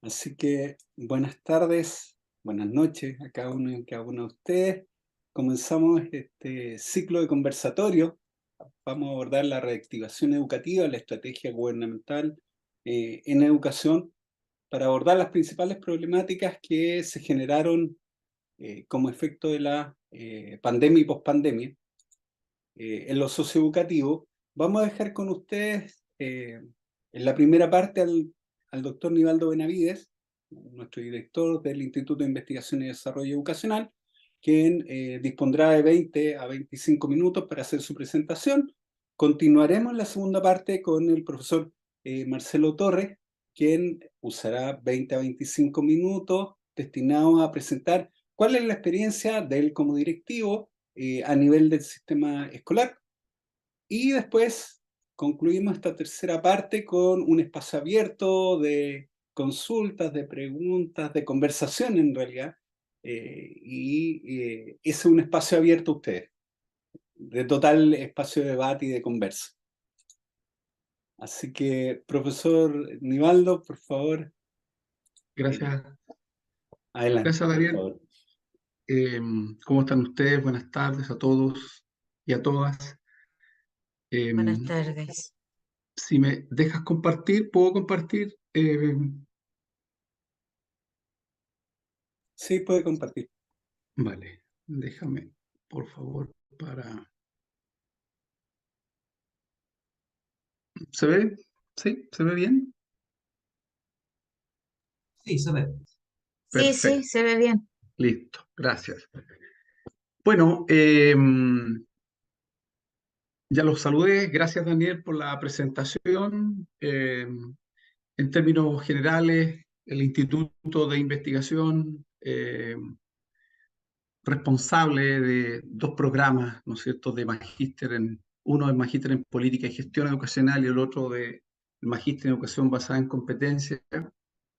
Así que buenas tardes, buenas noches a cada uno y cada una de ustedes. Comenzamos este ciclo de conversatorio. Vamos a abordar la reactivación educativa, la estrategia gubernamental en educación para abordar las principales problemáticas que se generaron como efecto de la pandemia y pospandemia en lo socioeducativo. Vamos a dejar con ustedes en la primera parte al doctor Nivaldo Benavides, nuestro director del Instituto de Investigación y Desarrollo Educacional, quien dispondrá de 20 a 25 minutos para hacer su presentación. Continuaremos en la segunda parte con el profesor Marcelo Torres, quien usará 20 a 25 minutos destinados a presentar cuál es la experiencia de él como directivo a nivel del sistema escolar. Y después concluimos esta tercera parte con un espacio abierto de consultas, de preguntas, de conversación en realidad. Ese es un espacio abierto a ustedes, de total espacio de debate y de conversa. Así que, profesor Nivaldo, por favor, Gracias, adelante, gracias por Daniel. favor. ¿Cómo están ustedes? Buenas tardes a todos y a todas. Buenas Em, tardes. si me dejas compartir, ¿puedo compartir? Sí, puede compartir. Vale, déjame, por favor, para... ¿Se ve? ¿Sí? ¿Se ve bien? Sí, se ve. Sí, sí, Perfecto, se ve bien. listo, gracias. Bueno, ya los saludé. Gracias, Daniel, por la presentación. En términos generales, el Instituto de Investigación responsable de dos programas, ¿no es cierto?, de magíster uno es magíster en política y gestión educacional y el otro de magíster en educación basada en competencia,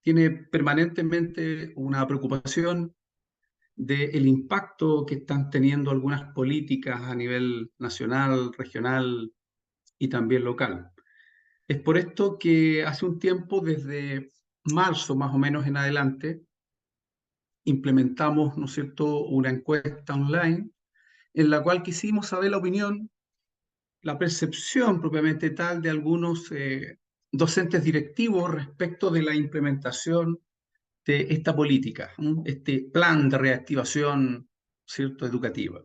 tiene permanentemente una preocupación del impacto que están teniendo algunas políticas a nivel nacional, regional y también local. Es por esto que hace un tiempo, desde marzo más o menos en adelante, implementamos, ¿no es cierto?, una encuesta online en la cual quisimos saber la opinión, la percepción propiamente tal de algunos docentes directivos respecto de la implementación de esta política, este plan de reactivación, ¿cierto?, educativa.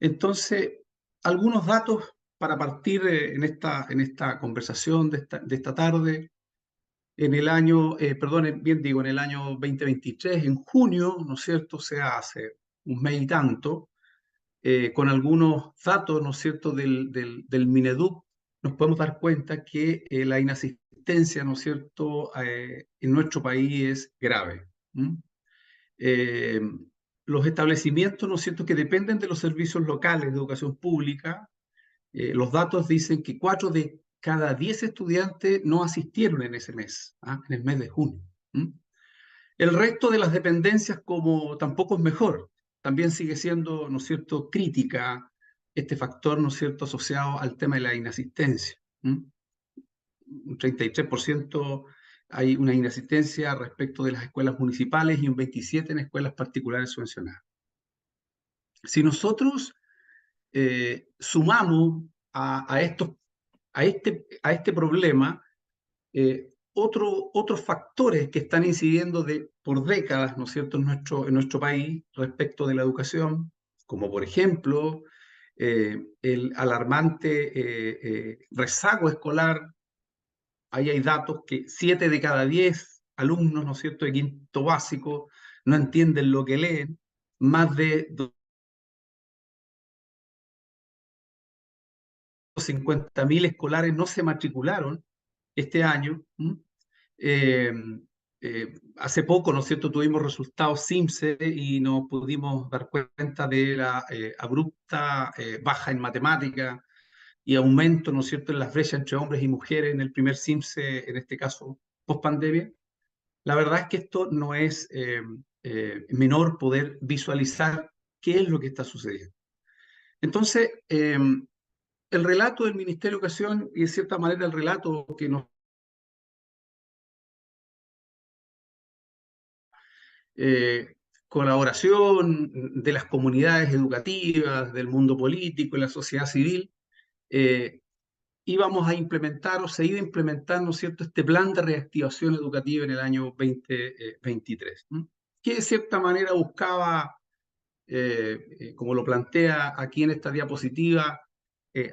Entonces, algunos datos para partir en esta conversación de esta tarde. En el año, perdón, bien digo, en el año 2023, en junio, ¿no es cierto?, se hace un mes y tanto, con algunos datos, ¿no es cierto?, del Mineduc, nos podemos dar cuenta que la inasistencia, ¿no es cierto?, en nuestro país es grave. Eh, los establecimientos, ¿no es cierto?, que dependen de los servicios locales de educación pública, los datos dicen que 4 de cada 10 estudiantes no asistieron en ese mes, en el mes de junio. El resto de las dependencias, como tampoco es mejor, también sigue siendo, ¿no es cierto?, crítica este factor, ¿no es cierto?, asociado al tema de la inasistencia. Un 33% hay una inasistencia respecto de las escuelas municipales y un 27% en escuelas particulares subvencionadas. Si nosotros sumamos a este problema otros factores que están incidiendo por décadas, ¿no es cierto?, en nuestro país respecto de la educación, como por ejemplo el alarmante rezago escolar. Ahí hay datos que 7 de cada 10 alumnos, ¿no es cierto?, de quinto básico no entienden lo que leen, más de 50.000 escolares no se matricularon este año. Eh, Hace poco, ¿no es cierto?, tuvimos resultados CIMSE y nos pudimos dar cuenta de la abrupta baja en matemática y aumento, ¿no es cierto?, en las brechas entre hombres y mujeres en el primer CIMSE, en este caso, post pandemia. La verdad es que esto no es menor poder visualizar qué es lo que está sucediendo. Entonces, el relato del Ministerio de Educación y, de cierta manera, el relato que nos colaboración de las comunidades educativas, del mundo político y la sociedad civil, íbamos a implementar o se iba a implementar, ¿no es cierto?, este plan de reactivación educativa en el año 2023, que de cierta manera buscaba, como lo plantea aquí en esta diapositiva,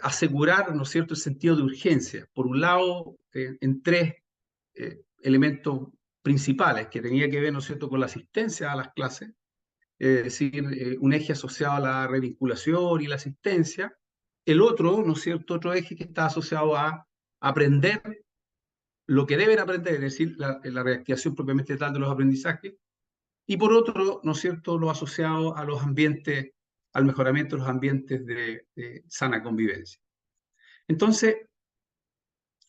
asegurar, ¿no es cierto?, el sentido de urgencia. Por un lado, en tres elementos principales que tenía que ver, ¿no es cierto?, con la asistencia a las clases, es decir, un eje asociado a la revinculación y la asistencia. El otro, ¿no es cierto?, otro eje que está asociado a aprender lo que deben aprender, es decir, la reactivación propiamente tal de los aprendizajes. Y por otro, ¿no es cierto?, lo asociado a los ambientes, al mejoramiento de los ambientes de sana convivencia. Entonces,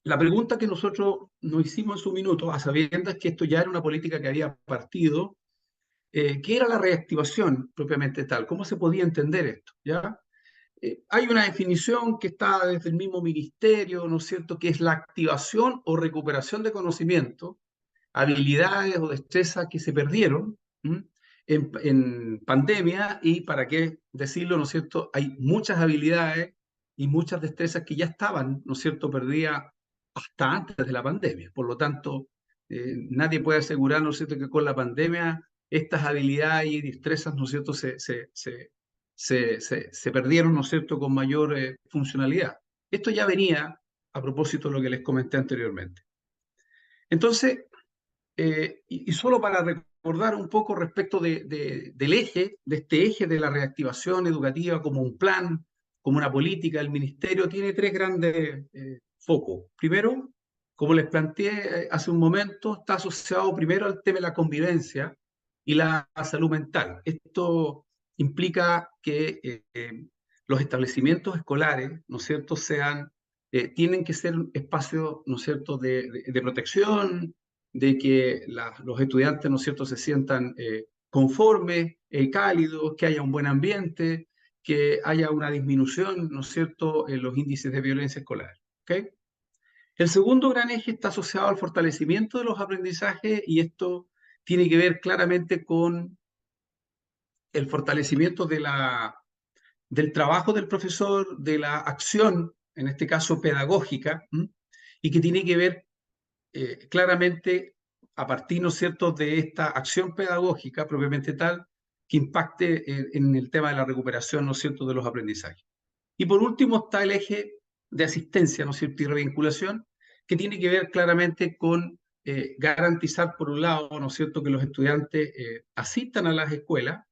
la pregunta que nosotros nos hicimos en su minuto, a sabiendas que esto ya era una política que había partido, ¿qué era la reactivación propiamente tal? ¿Cómo se podía entender esto? ¿Ya? Hay una definición que está desde el mismo ministerio, ¿no es cierto?, que es la activación o recuperación de conocimiento, habilidades o destrezas que se perdieron en pandemia, y para qué decirlo, ¿no es cierto?, hay muchas habilidades y muchas destrezas que ya estaban, ¿no es cierto?, perdidas hasta antes de la pandemia. Por lo tanto, nadie puede asegurar, ¿no es cierto?, que con la pandemia estas habilidades y destrezas, ¿no es cierto?, se perdieron, ¿no es cierto?, con mayor funcionalidad. Esto ya venía a propósito de lo que les comenté anteriormente. Entonces, y solo para recordar un poco respecto del eje, de este eje de la reactivación educativa como un plan, como una política, el ministerio tiene tres grandes focos. Primero, como les planteé hace un momento, está asociado primero al tema de la convivencia y la salud mental. Esto implica que los establecimientos escolares, ¿no es cierto?, tienen que ser espacios, ¿no es cierto?, de protección, de que los estudiantes, ¿no es cierto?, se sientan conformes, cálidos, que haya un buen ambiente, que haya una disminución, ¿no es cierto?, en los índices de violencia escolar. ¿Okay? El segundo gran eje está asociado al fortalecimiento de los aprendizajes, y esto tiene que ver claramente con el fortalecimiento del trabajo del profesor, de la acción, en este caso pedagógica, y que tiene que ver claramente a partir, ¿no es cierto?, de esta acción pedagógica propiamente tal, que impacte en el tema de la recuperación, ¿no es cierto?, de los aprendizajes. Y por último está el eje de asistencia, ¿no es cierto?, y revinculación, que tiene que ver claramente con garantizar, por un lado, ¿no es cierto?, que los estudiantes asistan a las escuelas,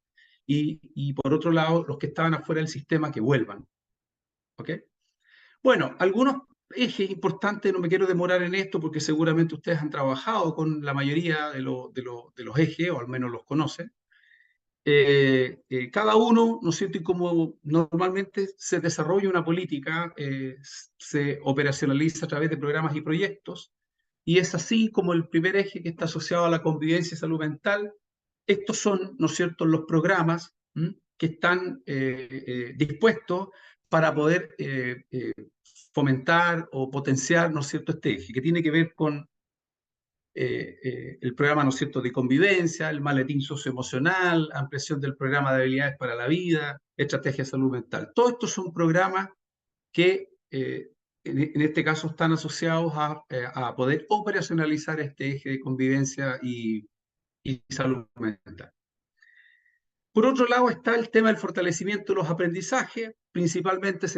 y por otro lado, los que estaban afuera del sistema que vuelvan. ¿Ok? Bueno, algunos ejes importantes, no me quiero demorar en esto porque seguramente ustedes han trabajado con la mayoría de los ejes, o al menos los conocen. Cada uno, ¿no es cierto?, y como normalmente se desarrolla una política, se operacionaliza a través de programas y proyectos, y es así como el primer eje, que está asociado a la convivencia y salud mental. Estos son, ¿no es cierto?, los programas que están dispuestos para poder fomentar o potenciar, ¿no es cierto?, este eje, que tiene que ver con el programa, ¿no es cierto?, de convivencia, el maletín socioemocional, ampliación del programa de habilidades para la vida, estrategia de salud mental. Todos estos son programas que en este caso están asociados a poder operacionalizar este eje de convivencia y salud mental. Por otro lado está el tema del fortalecimiento de los aprendizajes, principalmente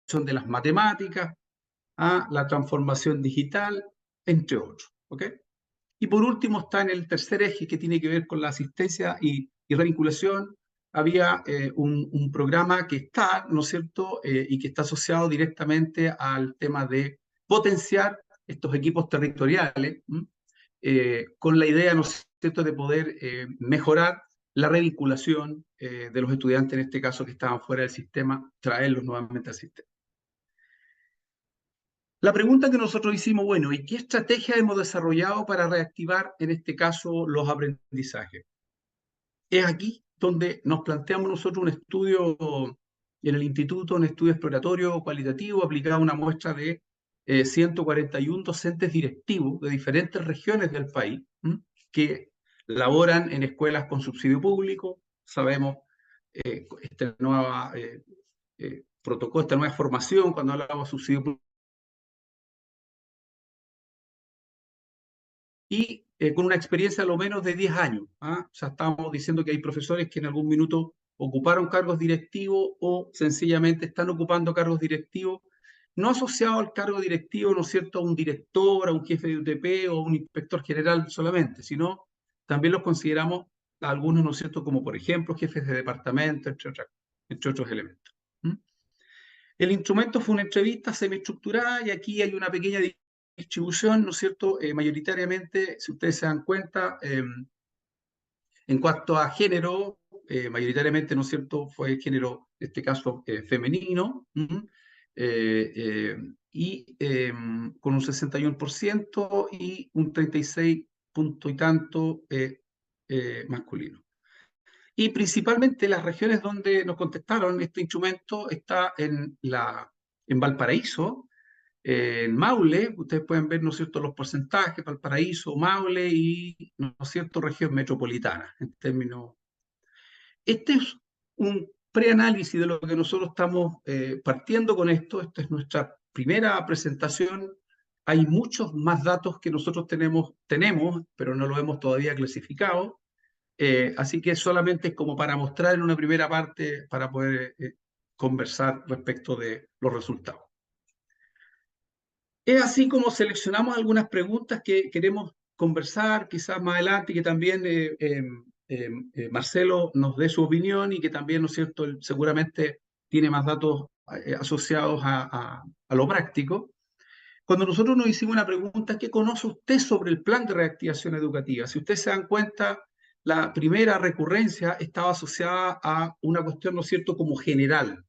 son de las matemáticas, a la transformación digital, entre otros. ¿Okay? Y por último está en el tercer eje, que tiene que ver con la asistencia y revinculación. Había un programa que está, ¿no es cierto?, y que está asociado directamente al tema de potenciar estos equipos territoriales, con la idea, ¿no es cierto?, de poder mejorar la revinculación de los estudiantes, en este caso, que estaban fuera del sistema, traerlos nuevamente al sistema. La pregunta que nosotros hicimos, bueno, ¿y qué estrategia hemos desarrollado para reactivar, en este caso, los aprendizajes? Es aquí donde nos planteamos nosotros un estudio en el instituto, un estudio exploratorio cualitativo aplicado a una muestra de 141 docentes directivos de diferentes regiones del país, que laboran en escuelas con subsidio público. Sabemos esta nueva protocolo, esta nueva formación cuando hablamos de subsidio público. Y con una experiencia a lo menos de 10 años. O sea, estamos diciendo que hay profesores que en algún minuto ocuparon cargos directivos o sencillamente están ocupando cargos directivos, no asociados al cargo directivo, ¿no es cierto?, a un director, a un jefe de UTP o a un inspector general solamente, sino también los consideramos a algunos, ¿no es cierto?, como por ejemplo jefes de departamento, entre otros elementos. El instrumento fue una entrevista semiestructurada y aquí hay una pequeña distribución, ¿no es cierto? Mayoritariamente, si ustedes se dan cuenta, en cuanto a género, mayoritariamente, ¿no es cierto?, fue género, en este caso, femenino, y con un 61% y un 36 punto y tanto masculino. Y principalmente las regiones donde nos contestaron este instrumento está en Valparaíso, en Maule. Ustedes pueden ver, ¿no es cierto?, los porcentajes, Valparaíso, Maule y, ¿no es cierto?, región metropolitana, en términos. Este es un preanálisis de lo que nosotros estamos partiendo con esto. Esta es nuestra primera presentación. Hay muchos más datos que nosotros tenemos, pero no lo hemos todavía clasificado. Así que solamente es como para mostrar en una primera parte para poder conversar respecto de los resultados. Es así como seleccionamos algunas preguntas que queremos conversar quizás más adelante y que también Marcelo nos dé su opinión y que también, ¿no es cierto?, él seguramente tiene más datos asociados a lo práctico. Cuando nosotros nos hicimos una pregunta, ¿qué conoce usted sobre el plan de reactivación educativa? Si ustedes se dan cuenta, la primera recurrencia estaba asociada a una cuestión, ¿no es cierto?, como general,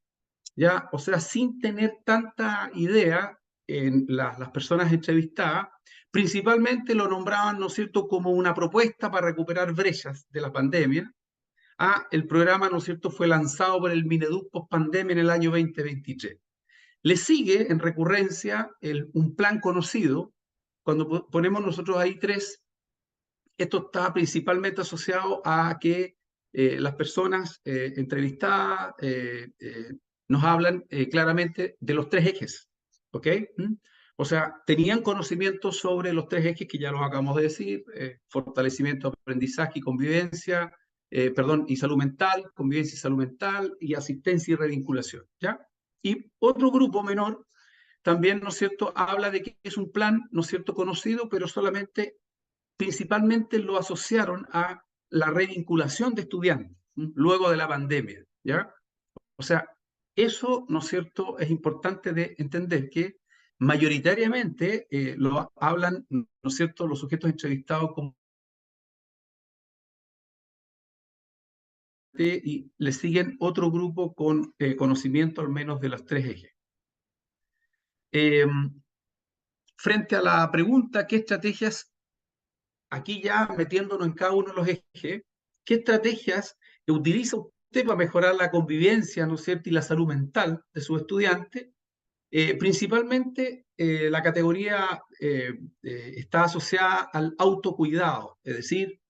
¿ya? O sea, sin tener tanta idea en las personas entrevistadas, principalmente lo nombraban, ¿no es cierto?, como una propuesta para recuperar brechas de la pandemia. El programa, ¿no es cierto?, fue lanzado por el Mineduc post-pandemia en el año 2023. Le sigue en recurrencia un plan conocido. Cuando ponemos nosotros ahí 3, esto está principalmente asociado a que las personas entrevistadas nos hablan claramente de los 3 ejes, ¿ok? O sea, tenían conocimiento sobre los 3 ejes que ya los acabamos de decir: fortalecimiento, aprendizaje y convivencia, y salud mental, convivencia y salud mental, y asistencia y revinculación, ¿ya? Y otro grupo menor también, ¿no es cierto?, habla de que es un plan, ¿no es cierto?, conocido, pero solamente principalmente lo asociaron a la revinculación de estudiantes luego de la pandemia, ¿ya? O sea, eso, ¿no es cierto?, es importante de entender que mayoritariamente lo hablan, ¿no es cierto?, los sujetos entrevistados como y le siguen otro grupo con conocimiento al menos de los 3 ejes. Frente a la pregunta, ¿qué estrategias, aquí ya metiéndonos en cada uno de los ejes, qué estrategias utiliza usted para mejorar la convivencia, ¿no es cierto?, y la salud mental de sus estudiantes? Principalmente la categoría está asociada al autocuidado, es decir,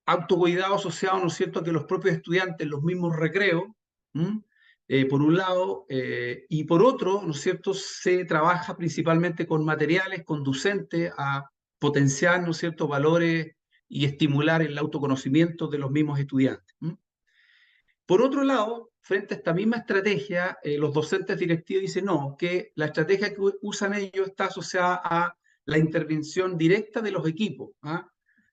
autocuidado asociado, ¿no es cierto?, a que los propios estudiantes, los mismos recreos, por un lado, y por otro, ¿no es cierto?, se trabaja principalmente con materiales conducentes a potenciar, ¿no es cierto?, valores y estimular el autoconocimiento de los mismos estudiantes. Por otro lado, frente a esta misma estrategia, los docentes directivos dicen no, que la estrategia que usan ellos está asociada a la intervención directa de los equipos.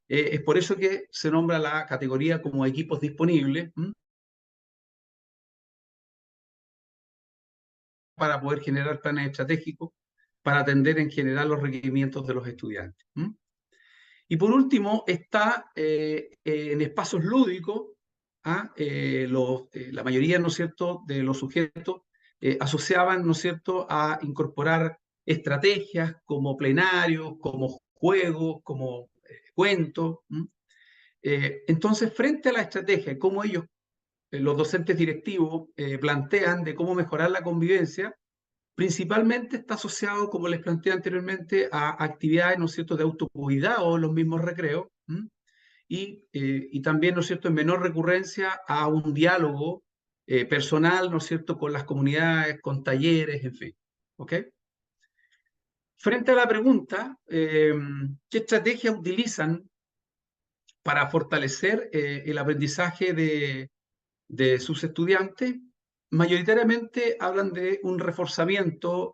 Es por eso que se nombra la categoría como equipos disponibles para poder generar planes estratégicos para atender en general los requerimientos de los estudiantes. Y por último está en espacios lúdicos, la mayoría, ¿no es cierto?, de los sujetos asociaban, ¿no es cierto?, a incorporar estrategias como plenarios, como juegos, como cuentos. Entonces, frente a la estrategia, cómo ellos, los docentes directivos, plantean de cómo mejorar la convivencia, principalmente está asociado, como les planteé anteriormente, a actividades, ¿no es cierto?, de autocuidado, los mismos recreos, y también, ¿no es cierto?, en menor recurrencia a un diálogo personal, ¿no es cierto?, con las comunidades, con talleres, en fin. ¿Ok? Frente a la pregunta, ¿qué estrategias utilizan para fortalecer el aprendizaje de sus estudiantes? Mayoritariamente hablan de un reforzamiento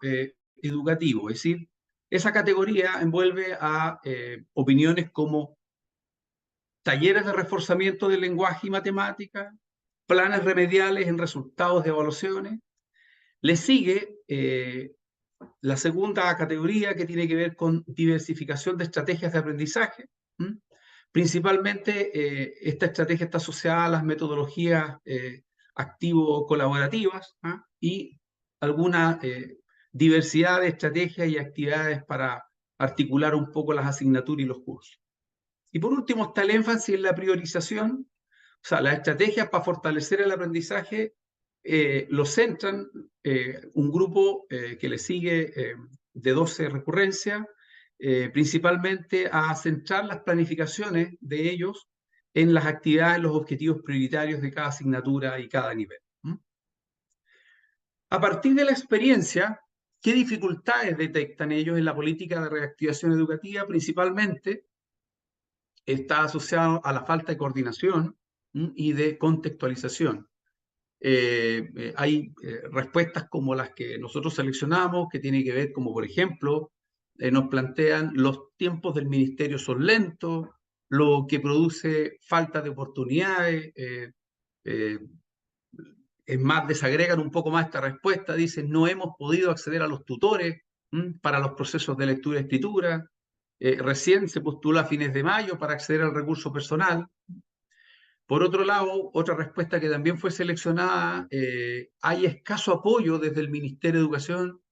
educativo, es decir, esa categoría envuelve a opiniones como talleres de reforzamiento del lenguaje y matemática, planes remediales en resultados de evaluaciones. Le sigue la segunda categoría, que tiene que ver con diversificación de estrategias de aprendizaje. Principalmente esta estrategia está asociada a las metodologías activo-colaborativas y alguna diversidad de estrategias y actividades para articular un poco las asignaturas y los cursos. Y por último está el énfasis en la priorización, o sea, las estrategias para fortalecer el aprendizaje lo centran un grupo que le sigue de 12 recurrencias, principalmente a centrar las planificaciones de ellos en las actividades, los objetivos prioritarios de cada asignatura y cada nivel. A partir de la experiencia, ¿qué dificultades detectan ellos en la política de reactivación educativa? Principalmente está asociado a la falta de coordinación y de contextualización. Hay respuestas como las que nosotros seleccionamos, que tienen que ver, como por ejemplo, nos plantean los tiempos del ministerio son lentos, lo que produce falta de oportunidades. Es más, desagregan un poco más esta respuesta, dicen: no hemos podido acceder a los tutores para los procesos de lectura y escritura. Recién se postula a fines de mayo para acceder al recurso personal. Por otro lado, otra respuesta que también fue seleccionada, hay escaso apoyo desde el Ministerio de Educación.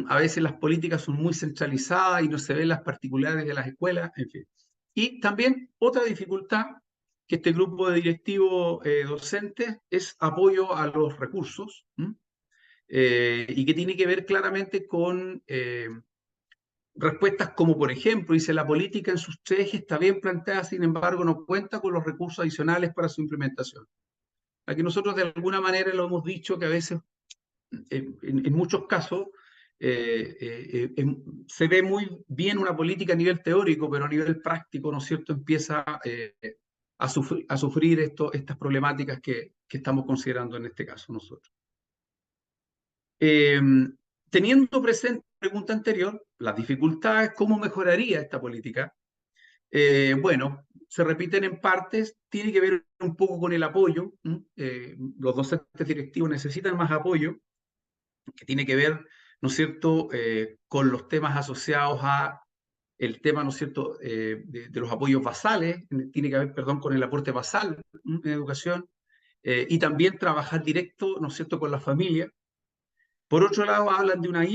A veces las políticas son muy centralizadas y no se ven las particulares de las escuelas, en fin. Y también otra dificultad que este grupo de directivos docentes es apoyo a los recursos, y que tiene que ver claramente con respuestas como, por ejemplo, dice: la política en sus tres ejes está bien planteada, sin embargo, no cuenta con los recursos adicionales para su implementación. Aquí nosotros de alguna manera lo hemos dicho, que a veces, en muchos casos, se ve muy bien una política a nivel teórico, pero a nivel práctico, ¿no es cierto?, empieza a sufrir estas problemáticas que estamos considerando en este caso nosotros. Teniendo presente la pregunta anterior, las dificultades, ¿cómo mejoraría esta política? Bueno, se repiten en partes, tiene que ver un poco con el apoyo. Los docentes directivos necesitan más apoyo, que tiene que ver, ¿no es cierto?, con los temas asociados a el tema, ¿no es cierto?, de los apoyos basales, tiene que ver, perdón, con el aporte basal en educación, y también trabajar directo, ¿no es cierto?, con la familia. Por otro lado, hablan de una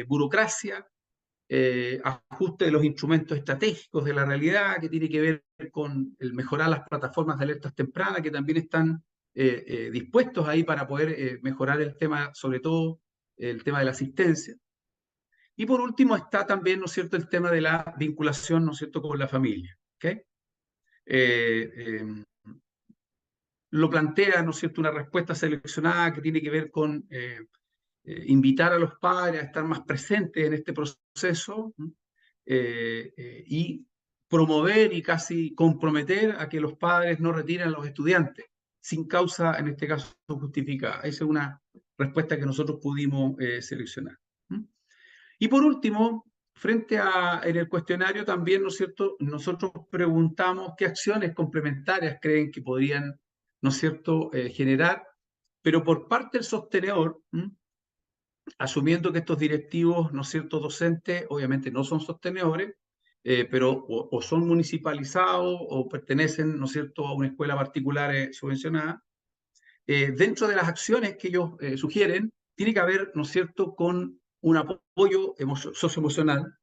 burocracia, ajuste de los instrumentos estratégicos de la realidad, que tiene que ver con el mejorar las plataformas de alertas tempranas, que también están dispuestos ahí para poder mejorar el tema, sobre todo el tema de la asistencia. Y por último está también, ¿no es cierto?, el tema de la vinculación, ¿no es cierto?, con la familia. ¿Okay? Lo plantea, ¿no es cierto?, una respuesta seleccionada que tiene que ver con invitar a los padres a estar más presentes en este proceso, y promover y casi comprometer a que los padres no retiren a los estudiantes sin causa, en este caso, justificada. Esa es una respuesta que nosotros pudimos seleccionar. Y por último, en el cuestionario también, ¿no es cierto?, nosotros preguntamos qué acciones complementarias creen que podrían, ¿no es cierto?, generar, pero por parte del sostenedor, asumiendo que estos directivos, ¿no es cierto?, docentes, obviamente no son sostenedores, pero o son municipalizados o pertenecen, ¿no es cierto?, a una escuela particular subvencionada. Dentro de las acciones que ellos sugieren, tiene que haber, ¿no es cierto?, con un apoyo socioemocional,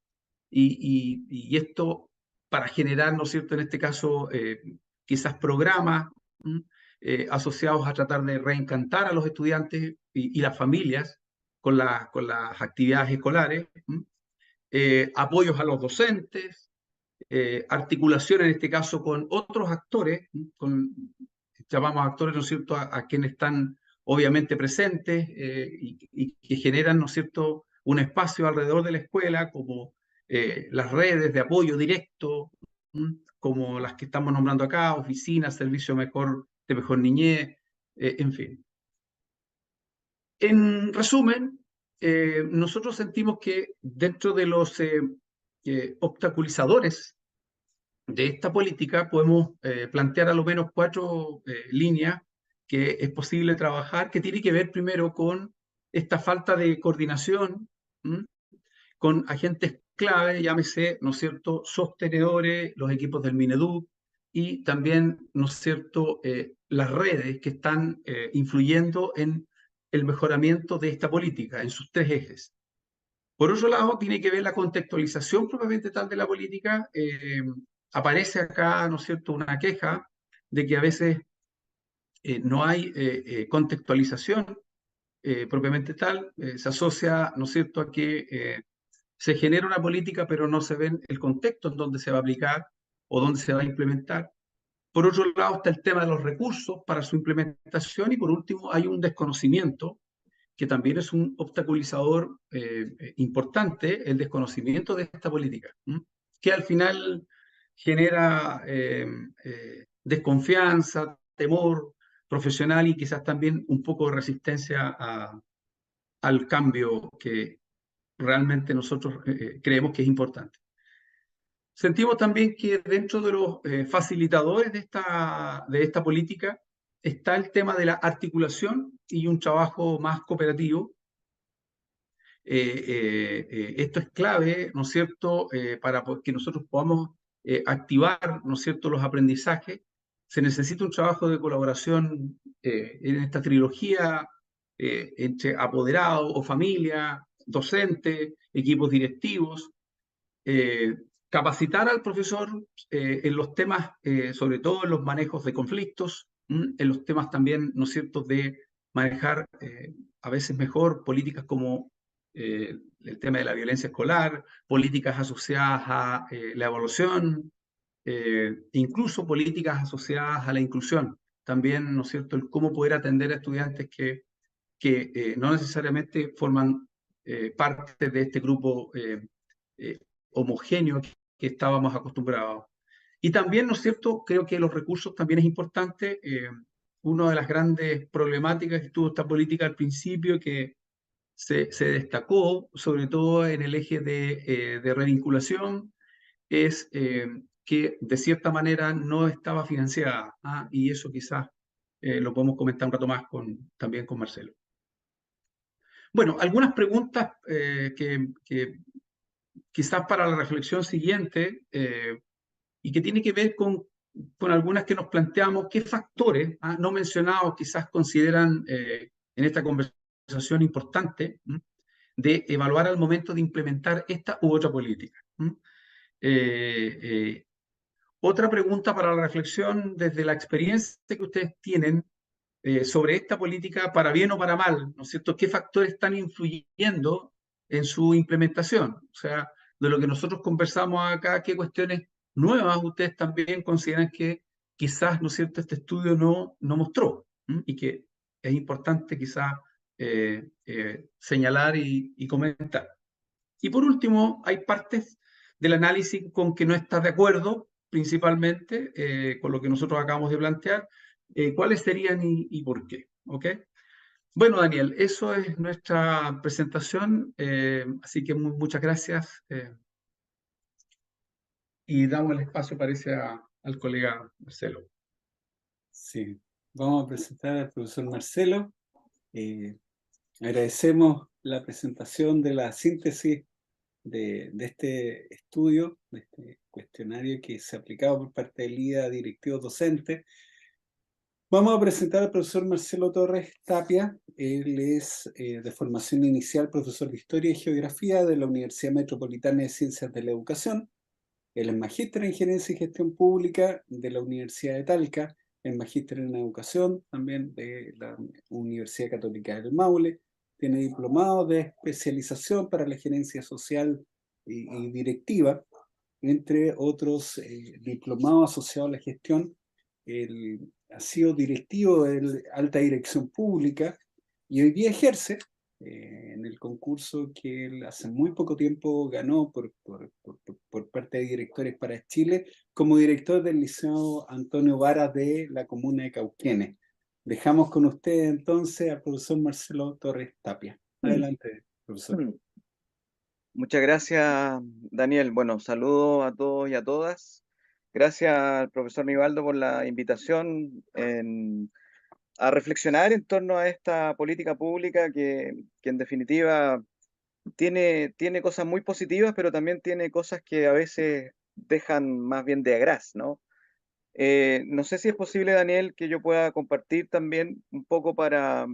y esto para generar, ¿no es cierto?, en este caso, quizás programas asociados a tratar de reencantar a los estudiantes y las familias con las actividades escolares, apoyos a los docentes, articulación en este caso con otros actores, llamamos actores, ¿no es cierto?, a quienes están obviamente presentes y que generan, ¿no es cierto?, un espacio alrededor de la escuela, como las redes de apoyo directo, como las que estamos nombrando acá, oficinas, servicio de mejor niñez, en fin. En resumen, nosotros sentimos que dentro de los obstaculizadores de esta política podemos plantear a lo menos 4 líneas que es posible trabajar, que tiene que ver primero con esta falta de coordinación, con agentes clave, llámese, ¿no es cierto?, sostenedores, los equipos del Mineduc y también, ¿no es cierto?, las redes que están influyendo en el mejoramiento de esta política, en sus 3 ejes. Por otro lado, tiene que ver la contextualización propiamente tal de la política. Aparece acá, ¿no es cierto?, una queja de que a veces no hay contextualización propiamente tal. Se asocia, ¿no es cierto?, a que se genera una política, pero no se ve el contexto en donde se va a aplicar o donde se va a implementar. Por otro lado, está el tema de los recursos para su implementación y por último, hay un desconocimiento que también es un obstaculizador importante, el desconocimiento de esta política, que al final genera desconfianza, temor profesional y quizás también un poco de resistencia al cambio que realmente nosotros creemos que es importante. Sentimos también que dentro de los facilitadores de esta política está el tema de la articulación y un trabajo más cooperativo. Esto es clave, ¿no es cierto?, para que nosotros podamos activar, ¿no es cierto?, los aprendizajes. Se necesita un trabajo de colaboración en esta trilogía entre apoderados o familia, docentes, equipos directivos, capacitar al profesor en los temas, sobre todo en los manejos de conflictos, en los temas también, ¿no es cierto?, de manejar a veces mejor políticas como el tema de la violencia escolar, políticas asociadas a la evaluación, incluso políticas asociadas a la inclusión. También, ¿no es cierto?, el cómo poder atender a estudiantes que no necesariamente forman parte de este grupo homogéneo que estábamos acostumbrados. Y también, ¿no es cierto?, creo que los recursos también es importante. Una de las grandes problemáticas que tuvo esta política al principio, que se destacó, sobre todo en el eje de revinculación, es que de cierta manera no estaba financiada. Y eso quizás lo podemos comentar un rato más también con Marcelo. Bueno, algunas preguntas que quizás para la reflexión siguiente y que tiene que ver con algunas que nos planteamos, qué factores no mencionados quizás consideran en esta conversación importante de evaluar al momento de implementar esta u otra política. Otra pregunta para la reflexión desde la experiencia que ustedes tienen sobre esta política, para bien o para mal, ¿no es cierto? ¿Qué factores están influyendo en su implementación? O sea, de lo que nosotros conversamos acá, ¿qué cuestiones nuevas ustedes también consideran que quizás, ¿no es cierto?, este estudio no mostró y que es importante quizás señalar y comentar? Y por último, hay partes del análisis con que no está de acuerdo, principalmente con lo que nosotros acabamos de plantear. ¿Cuáles serían y por qué? ¿Ok? Bueno, Daniel, eso es nuestra presentación, así que muchas gracias y damos el espacio, parece, al colega Marcelo. Sí, vamos a presentar al profesor Marcelo. Agradecemos la presentación de la síntesis de este estudio, de este cuestionario que se ha aplicado por parte del IDA directivos docentes. Vamos a presentar al profesor Marcelo Torres Tapia. Él es de formación inicial profesor de Historia y Geografía de la Universidad Metropolitana de Ciencias de la Educación. Él es magíster en Gerencia y Gestión Pública de la Universidad de Talca, es magíster en Educación también de la Universidad Católica del Maule, tiene diplomados de especialización para la gerencia social y directiva, entre otros diplomados asociados a la gestión. Él ha sido directivo de la alta dirección pública y hoy día ejerce en el concurso que él hace muy poco tiempo ganó por parte de Directores para Chile como director del Liceo Antonio Varas de la comuna de Cauquenes. Dejamos con usted entonces al profesor Marcelo Torres Tapia. Adelante, profesor. Muchas gracias, Daniel. Bueno, saludo a todos y a todas. Gracias al profesor Nivaldo por la invitación a reflexionar en torno a esta política pública que en definitiva tiene cosas muy positivas, pero también tiene cosas que a veces dejan más bien de agraz, ¿no? No sé si es posible, Daniel, que yo pueda compartir también un poco para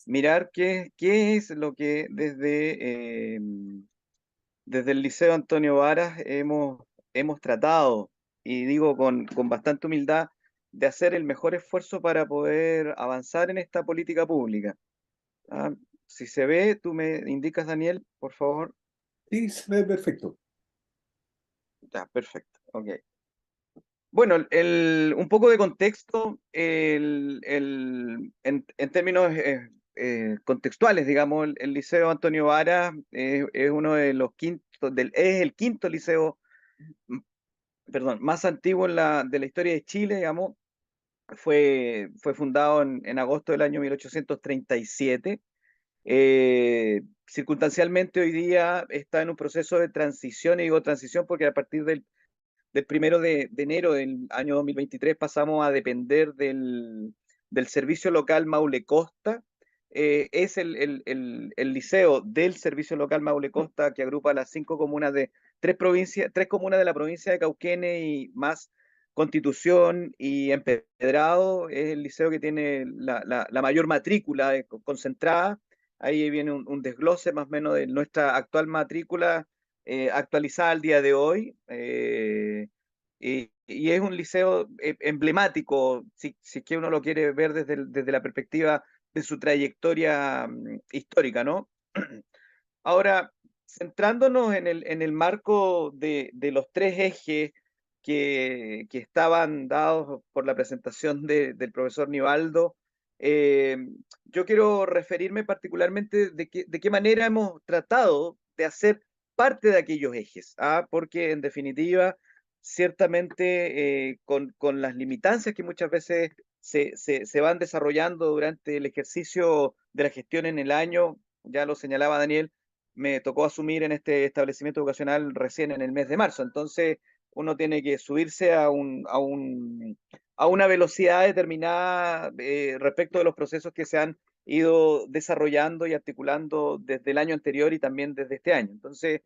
mirar qué es lo que desde el Liceo Antonio Varas hemos tratado, y digo con bastante humildad, de hacer el mejor esfuerzo para poder avanzar en esta política pública. ¿Ah? Si se ve, tú me indicas, Daniel, por favor. Sí, se ve perfecto. Ya, perfecto, ok. Bueno, un poco de contexto, en términos contextuales, digamos, el Liceo Antonio Vara es uno de los es el quinto liceo, mm, perdón, más antiguo de la historia de Chile, digamos. Fue fundado en agosto del año 1837. Circunstancialmente hoy día está en un proceso de transición, y digo transición porque a partir del 1 de enero del año 2023 pasamos a depender del servicio local Maule Costa. Es el liceo del servicio local Maule Costa, que agrupa las 5 comunas de 3 comunas de la provincia de Cauquenes y más Constitución y Empedrado. Es el liceo que tiene la mayor matrícula concentrada. Ahí viene un desglose más o menos de nuestra actual matrícula actualizada al día de hoy. Y es un liceo emblemático, si es que uno lo quiere ver desde la perspectiva de su trayectoria histórica, ¿no? Ahora, centrándonos en el marco de los tres ejes que estaban dados por la presentación del profesor Nivaldo, eh, yo quiero referirme particularmente de qué manera hemos tratado de hacer parte de aquellos ejes, ¿ah? Porque en definitiva, ciertamente con las limitancias que muchas veces se van desarrollando durante el ejercicio de la gestión en el año, ya lo señalaba Daniel, me tocó asumir en este establecimiento educacional recién en el mes de marzo. Entonces, uno tiene que subirse a una velocidad determinada respecto de los procesos que se han ido desarrollando y articulando desde el año anterior y también desde este año. Entonces,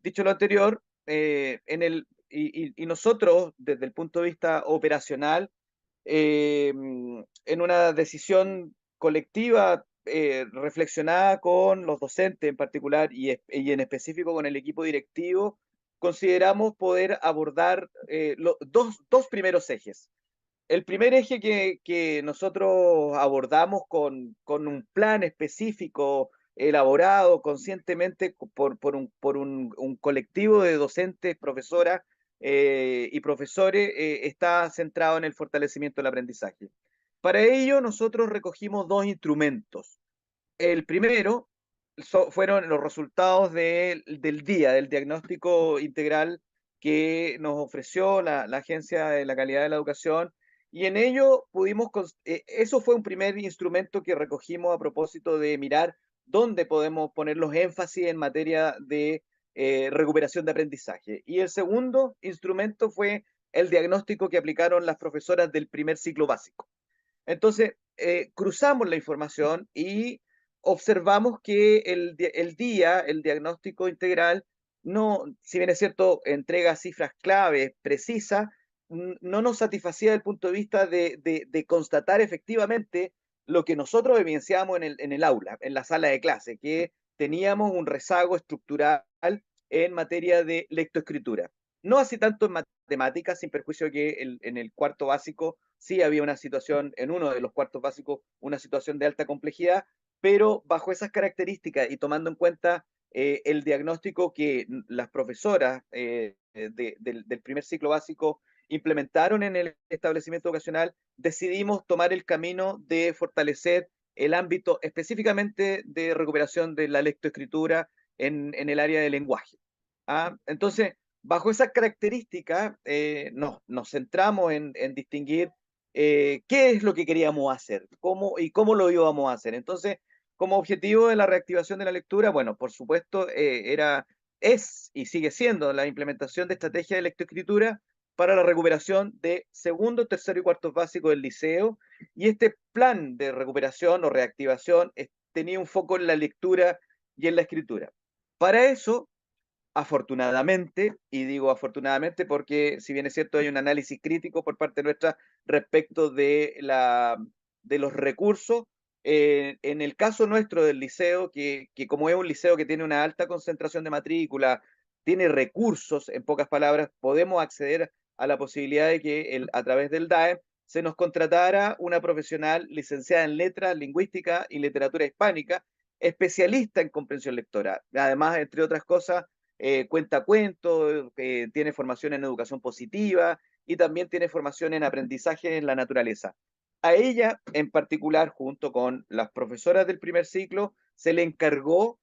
dicho lo anterior, y nosotros, desde el punto de vista operacional, en una decisión colectiva reflexionada con los docentes en particular y en específico con el equipo directivo, consideramos poder abordar dos primeros ejes. El primer eje que nosotros abordamos con un plan específico elaborado conscientemente por un colectivo de docentes, profesoras y profesores, está centrado en el fortalecimiento del aprendizaje. Para ello, nosotros recogimos dos instrumentos. El primero fueron los resultados del diagnóstico integral que nos ofreció la Agencia de la Calidad de la Educación, y en ello eso fue un primer instrumento que recogimos a propósito de mirar dónde podemos poner los énfasis en materia de recuperación de aprendizaje. Y el segundo instrumento fue el diagnóstico que aplicaron las profesoras del primer ciclo básico. Entonces, cruzamos la información y observamos que el diagnóstico integral, no, si bien es cierto, entrega cifras claves precisas, no nos satisfacía desde el punto de vista de constatar efectivamente lo que nosotros evidenciamos en el aula, en la sala de clase, que teníamos un rezago estructural en materia de lectoescritura. No así tanto en matemáticas, sin perjuicio que en el cuarto básico sí había una situación, en uno de los cuartos básicos, una situación de alta complejidad, pero bajo esas características y tomando en cuenta el diagnóstico que las profesoras del primer ciclo básico implementaron en el establecimiento educacional, decidimos tomar el camino de fortalecer el ámbito específicamente de recuperación de la lectoescritura en el área del lenguaje. ¿Ah? Entonces, bajo esa característica, nos centramos en distinguir qué es lo que queríamos hacer, cómo lo íbamos a hacer. Entonces, como objetivo de la reactivación de la lectura, bueno, por supuesto, es y sigue siendo la implementación de estrategias de lectoescritura para la recuperación de segundo, tercero y cuarto básicos del liceo. Y este plan de recuperación o reactivación tenía un foco en la lectura y en la escritura. Para eso, afortunadamente, y digo afortunadamente porque si bien es cierto hay un análisis crítico por parte nuestra respecto de los recursos, en el caso nuestro del liceo, que como es un liceo que tiene una alta concentración de matrícula, tiene recursos, en pocas palabras, podemos acceder a la posibilidad de que a través del DAEM se nos contratara una profesional licenciada en letras, lingüística y literatura hispánica, especialista en comprensión lectora. Además, entre otras cosas, cuenta cuentos, tiene formación en educación positiva y también tiene formación en aprendizaje en la naturaleza. A ella, en particular, junto con las profesoras del primer ciclo, se le encargó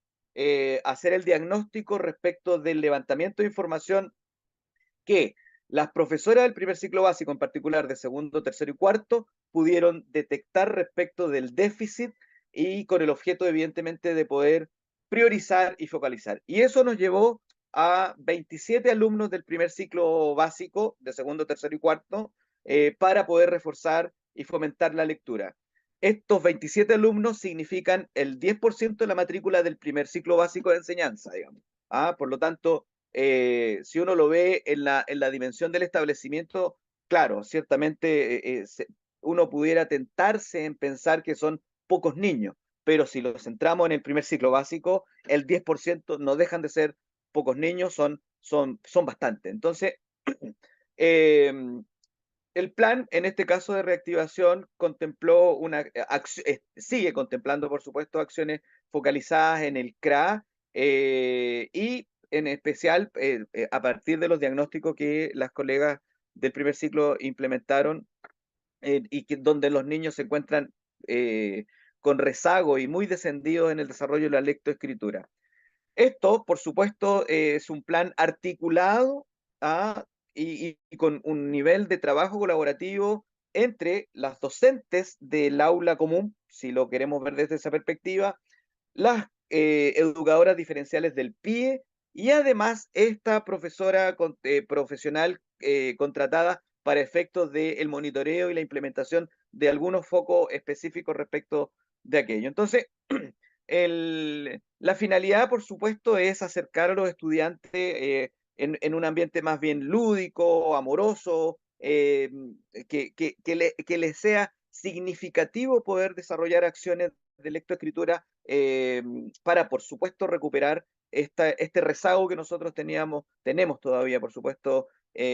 hacer el diagnóstico respecto del levantamiento de información que las profesoras del primer ciclo básico, en particular de segundo, tercero y cuarto, pudieron detectar respecto del déficit y con el objeto, evidentemente, de poder priorizar y focalizar. Y eso nos llevó a 27 alumnos del primer ciclo básico, de segundo, tercero y cuarto, para poder reforzar y fomentar la lectura. Estos 27 alumnos significan el 10% de la matrícula del primer ciclo básico de enseñanza, digamos. Por lo tanto, si uno lo ve en la dimensión del establecimiento, claro, ciertamente uno pudiera tentarse en pensar que son pocos niños, pero si lo centramos en el primer ciclo básico, el 10% no dejan de ser pocos niños, son bastantes. Entonces, eh, el plan, en este caso de reactivación, contempló sigue contemplando, por supuesto, acciones focalizadas en el CRA y en especial a partir de los diagnósticos que las colegas del primer ciclo implementaron donde los niños se encuentran con rezago y muy descendidos en el desarrollo de la lectoescritura. Esto, por supuesto, es un plan articulado ¿ah? Y con un nivel de trabajo colaborativo entre las docentes del aula común, si lo queremos ver desde esa perspectiva, las educadoras diferenciales del PIE y además esta profesora profesional contratada para efectos del monitoreo y la implementación de algunos focos específicos respecto de aquello. Entonces, la finalidad, por supuesto, es acercar a los estudiantes en un ambiente más bien lúdico, amoroso, que les sea significativo poder desarrollar acciones de lectoescritura para, por supuesto, recuperar este rezago que nosotros tenemos todavía, por supuesto,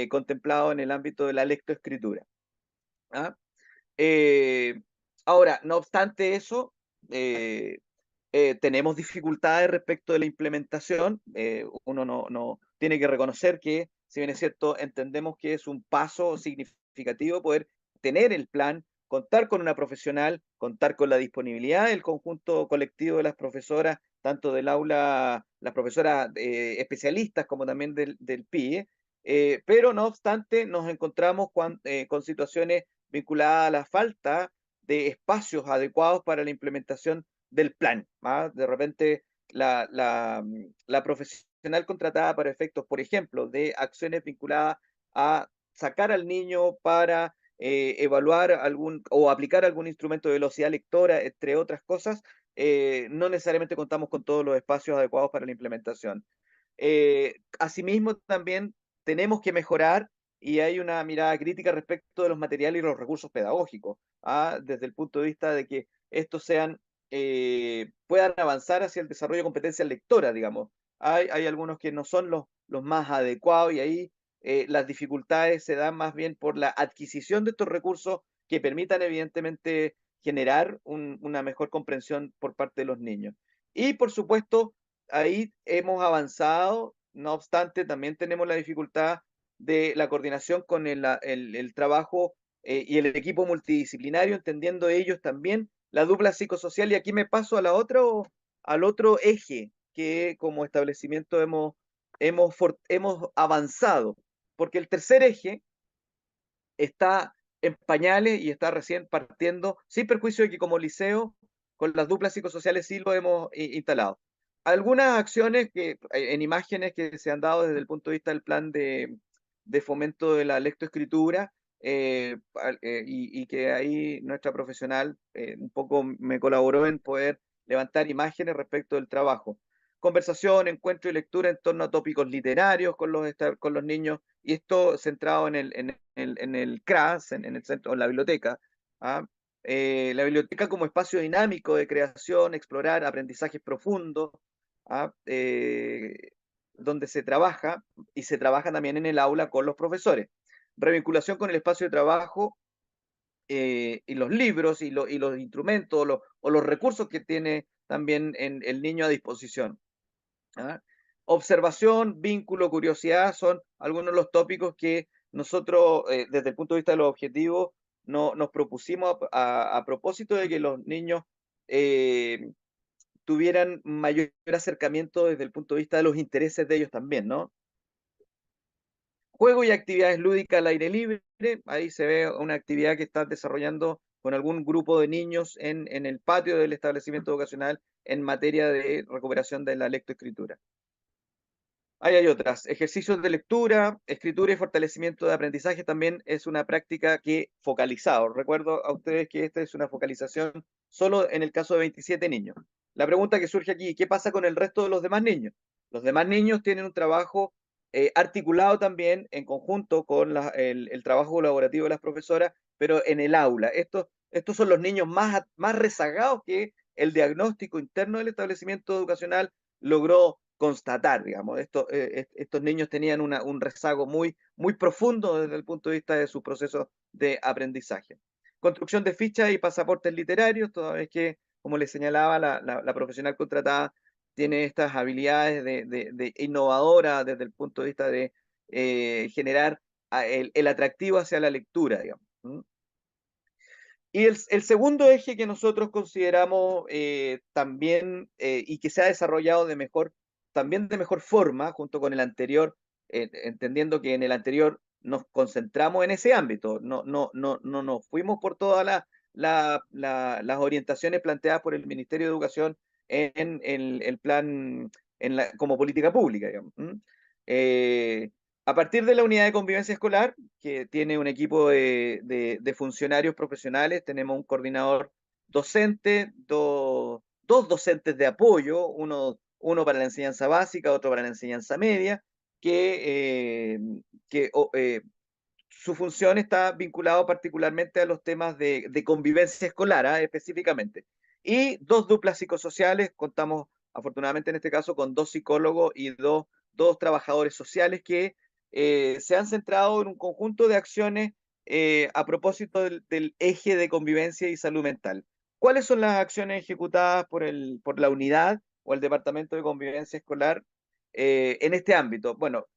contemplado en el ámbito de la lectoescritura. ¿Ah? Ahora, no obstante eso, tenemos dificultades respecto de la implementación. Uno no tiene que reconocer que, si bien es cierto, entendemos que es un paso significativo poder tener el plan, contar con una profesional, contar con la disponibilidad del conjunto colectivo de las profesoras, tanto del aula, las profesoras especialistas como también del PIE, pero no obstante nos encontramos con situaciones vinculadas a la falta de espacios adecuados para la implementación del plan. De repente, la profesional contratada para efectos, por ejemplo, de acciones vinculadas a sacar al niño para evaluar o aplicar algún instrumento de velocidad lectora, entre otras cosas, no necesariamente contamos con todos los espacios adecuados para la implementación. Asimismo, también tenemos que mejorar y hay una mirada crítica respecto de los materiales y los recursos pedagógicos, desde el punto de vista de que estos puedan avanzar hacia el desarrollo de competencias lectoras, digamos. Hay algunos que no son los más adecuados y ahí las dificultades se dan más bien por la adquisición de estos recursos que permitan evidentemente generar una mejor comprensión por parte de los niños. Y por supuesto, ahí hemos avanzado, no obstante, también tenemos la dificultad de la coordinación con el trabajo y el equipo multidisciplinario, entendiendo ellos también la dupla psicosocial. Y aquí me paso a al otro eje que como establecimiento hemos avanzado, porque el tercer eje está en pañales y está recién partiendo, sin perjuicio de que como liceo, con las duplas psicosociales sí lo hemos instalado. Algunas acciones en imágenes que se han dado desde el punto de vista del plan de fomento de la lectoescritura, y que ahí nuestra profesional un poco me colaboró en poder levantar imágenes respecto del trabajo. Conversación, encuentro y lectura en torno a tópicos literarios con los niños, y esto centrado en el CRAS, en el centro, en la biblioteca. ¿Ah? La biblioteca como espacio dinámico de creación, explorar aprendizajes profundos, ¿ah? Donde se trabaja y se trabaja también en el aula con los profesores. Revinculación con el espacio de trabajo y los libros y los instrumentos o los recursos que tiene también el niño a disposición. ¿Ah? Observación, vínculo, curiosidad son algunos de los tópicos que nosotros, desde el punto de vista de los objetivos, nos propusimos a propósito de que los niños eh, tuvieran mayor acercamiento desde el punto de vista de los intereses de ellos también, ¿no? Juego y actividades lúdicas al aire libre, ahí se ve una actividad que estás desarrollando con algún grupo de niños en el patio del establecimiento educacional en materia de recuperación de la lectoescritura. Ahí hay otras. Ejercicios de lectura, escritura y fortalecimiento de aprendizaje también es una práctica que focalizado. Recuerdo a ustedes que esta es una focalización solo en el caso de 27 niños. La pregunta que surge aquí, ¿qué pasa con el resto de los demás niños? Los demás niños tienen un trabajo articulado también en conjunto con el trabajo colaborativo de las profesoras, pero en el aula. Estos son los niños más rezagados que el diagnóstico interno del establecimiento educacional logró constatar, digamos. Estos niños tenían un rezago muy profundo desde el punto de vista de su proceso de aprendizaje. Construcción de fichas y pasaportes literarios, toda vez que, como les señalaba, la profesional contratada tiene estas habilidades de innovadora desde el punto de vista de generar el atractivo hacia la lectura, digamos. Y el segundo eje que nosotros consideramos también y que se ha desarrollado también de mejor forma, junto con el anterior, entendiendo que en el anterior nos concentramos en ese ámbito, no nos fuimos por todas las orientaciones planteadas por el Ministerio de Educación en el plan como política pública, digamos. A partir de la unidad de convivencia escolar, que tiene un equipo de funcionarios profesionales, tenemos un coordinador docente, dos docentes de apoyo, uno para la enseñanza básica, otro para la enseñanza media, que su función está vinculado particularmente a los temas de convivencia escolar, específicamente. Y dos duplas psicosociales, contamos afortunadamente en este caso con dos psicólogos y dos trabajadores sociales que se han centrado en un conjunto de acciones a propósito del eje de convivencia y salud mental. ¿Cuáles son las acciones ejecutadas por la unidad o el Departamento de Convivencia Escolar en este ámbito? Bueno,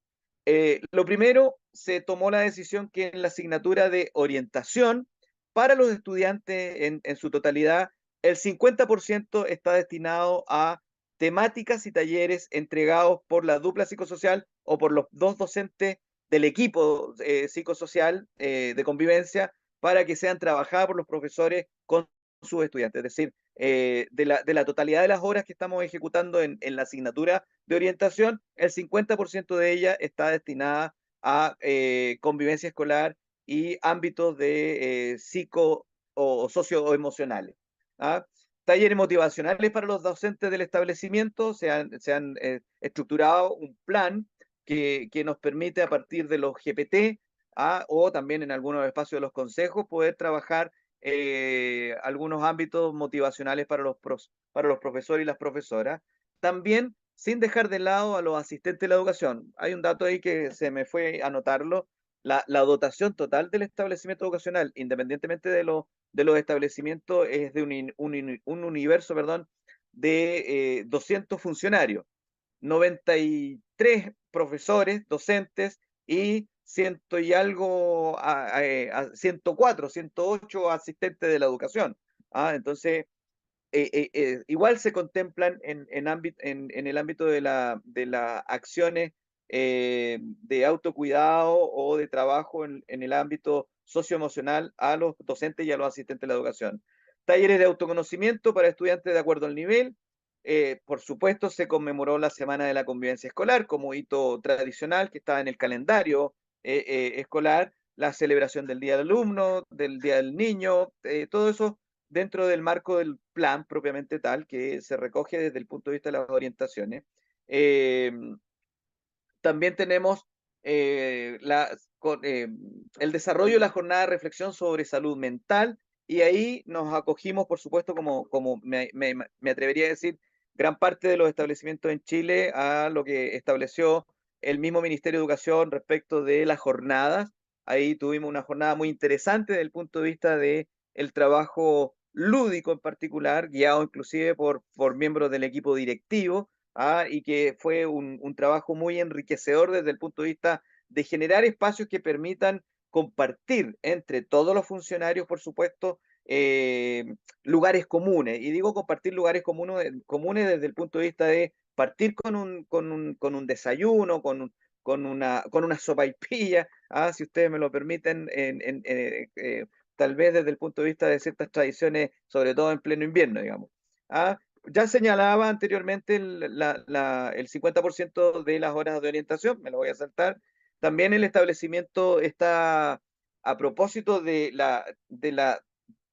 lo primero, se tomó la decisión que en la asignatura de orientación para los estudiantes en su totalidad, el 50% está destinado a temáticas y talleres entregados por la dupla psicosocial o por los dos docentes del equipo psicosocial de convivencia para que sean trabajadas por los profesores con sus estudiantes. Es decir, de la totalidad de las horas que estamos ejecutando en la asignatura de orientación, el 50% de ella está destinada a convivencia escolar y ámbitos de psico o socioemocionales. ¿Ah? Talleres motivacionales para los docentes del establecimiento, se han estructurado un plan que nos permite a partir de los GPT o también en algunos espacios de los consejos poder trabajar algunos ámbitos motivacionales para los profesores y las profesoras. También sin dejar de lado a los asistentes de la educación. Hay un dato ahí que se me fue a anotarlo. La dotación total del establecimiento educacional, independientemente de los establecimientos, es de un universo, perdón, de 200 funcionarios, 93 profesores, docentes y ciento y algo, 104, 108 asistentes de la educación. Entonces, igual se contemplan en el ámbito de las acciones de autocuidado o de trabajo en el ámbito socioemocional a los docentes y a los asistentes de la educación. Talleres de autoconocimiento para estudiantes de acuerdo al nivel. Por supuesto, se conmemoró la Semana de la Convivencia Escolar como hito tradicional que estaba en el calendario escolar, la celebración del Día del Alumno, del Día del Niño, todo eso dentro del marco del plan propiamente tal, que se recoge desde el punto de vista de las orientaciones. Eh, También tenemos el desarrollo de la jornada de reflexión sobre salud mental, y ahí nos acogimos, por supuesto, como me atrevería a decir, gran parte de los establecimientos en Chile a lo que estableció el mismo Ministerio de Educación respecto de las jornadas. Ahí tuvimos una jornada muy interesante desde el punto de vista de el trabajo lúdico en particular, guiado inclusive por miembros del equipo directivo, y que fue un trabajo muy enriquecedor desde el punto de vista de generar espacios que permitan compartir entre todos los funcionarios, por supuesto, lugares comunes. Y digo compartir lugares comunes desde el punto de vista de partir con un desayuno, con una sopaipilla, si ustedes me lo permiten, tal vez desde el punto de vista de ciertas tradiciones, sobre todo en pleno invierno, digamos. Ya señalaba anteriormente el 50% de las horas de orientación, me lo voy a saltar. También el establecimiento está, a propósito de la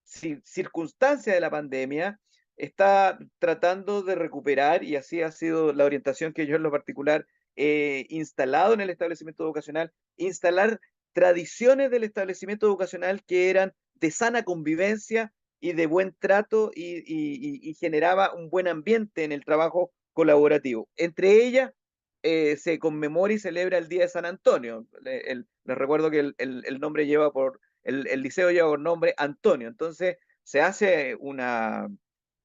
circunstancia de la pandemia, está tratando de recuperar, y así ha sido la orientación que yo en lo particular he instalado en el establecimiento educacional, instalar tradiciones del establecimiento educacional que eran de sana convivencia y de buen trato, y generaba un buen ambiente en el trabajo colaborativo. Entre ellas, se conmemora y celebra el Día de San Antonio. Les recuerdo que el nombre lleva el liceo lleva por nombre Antonio. Entonces, se hace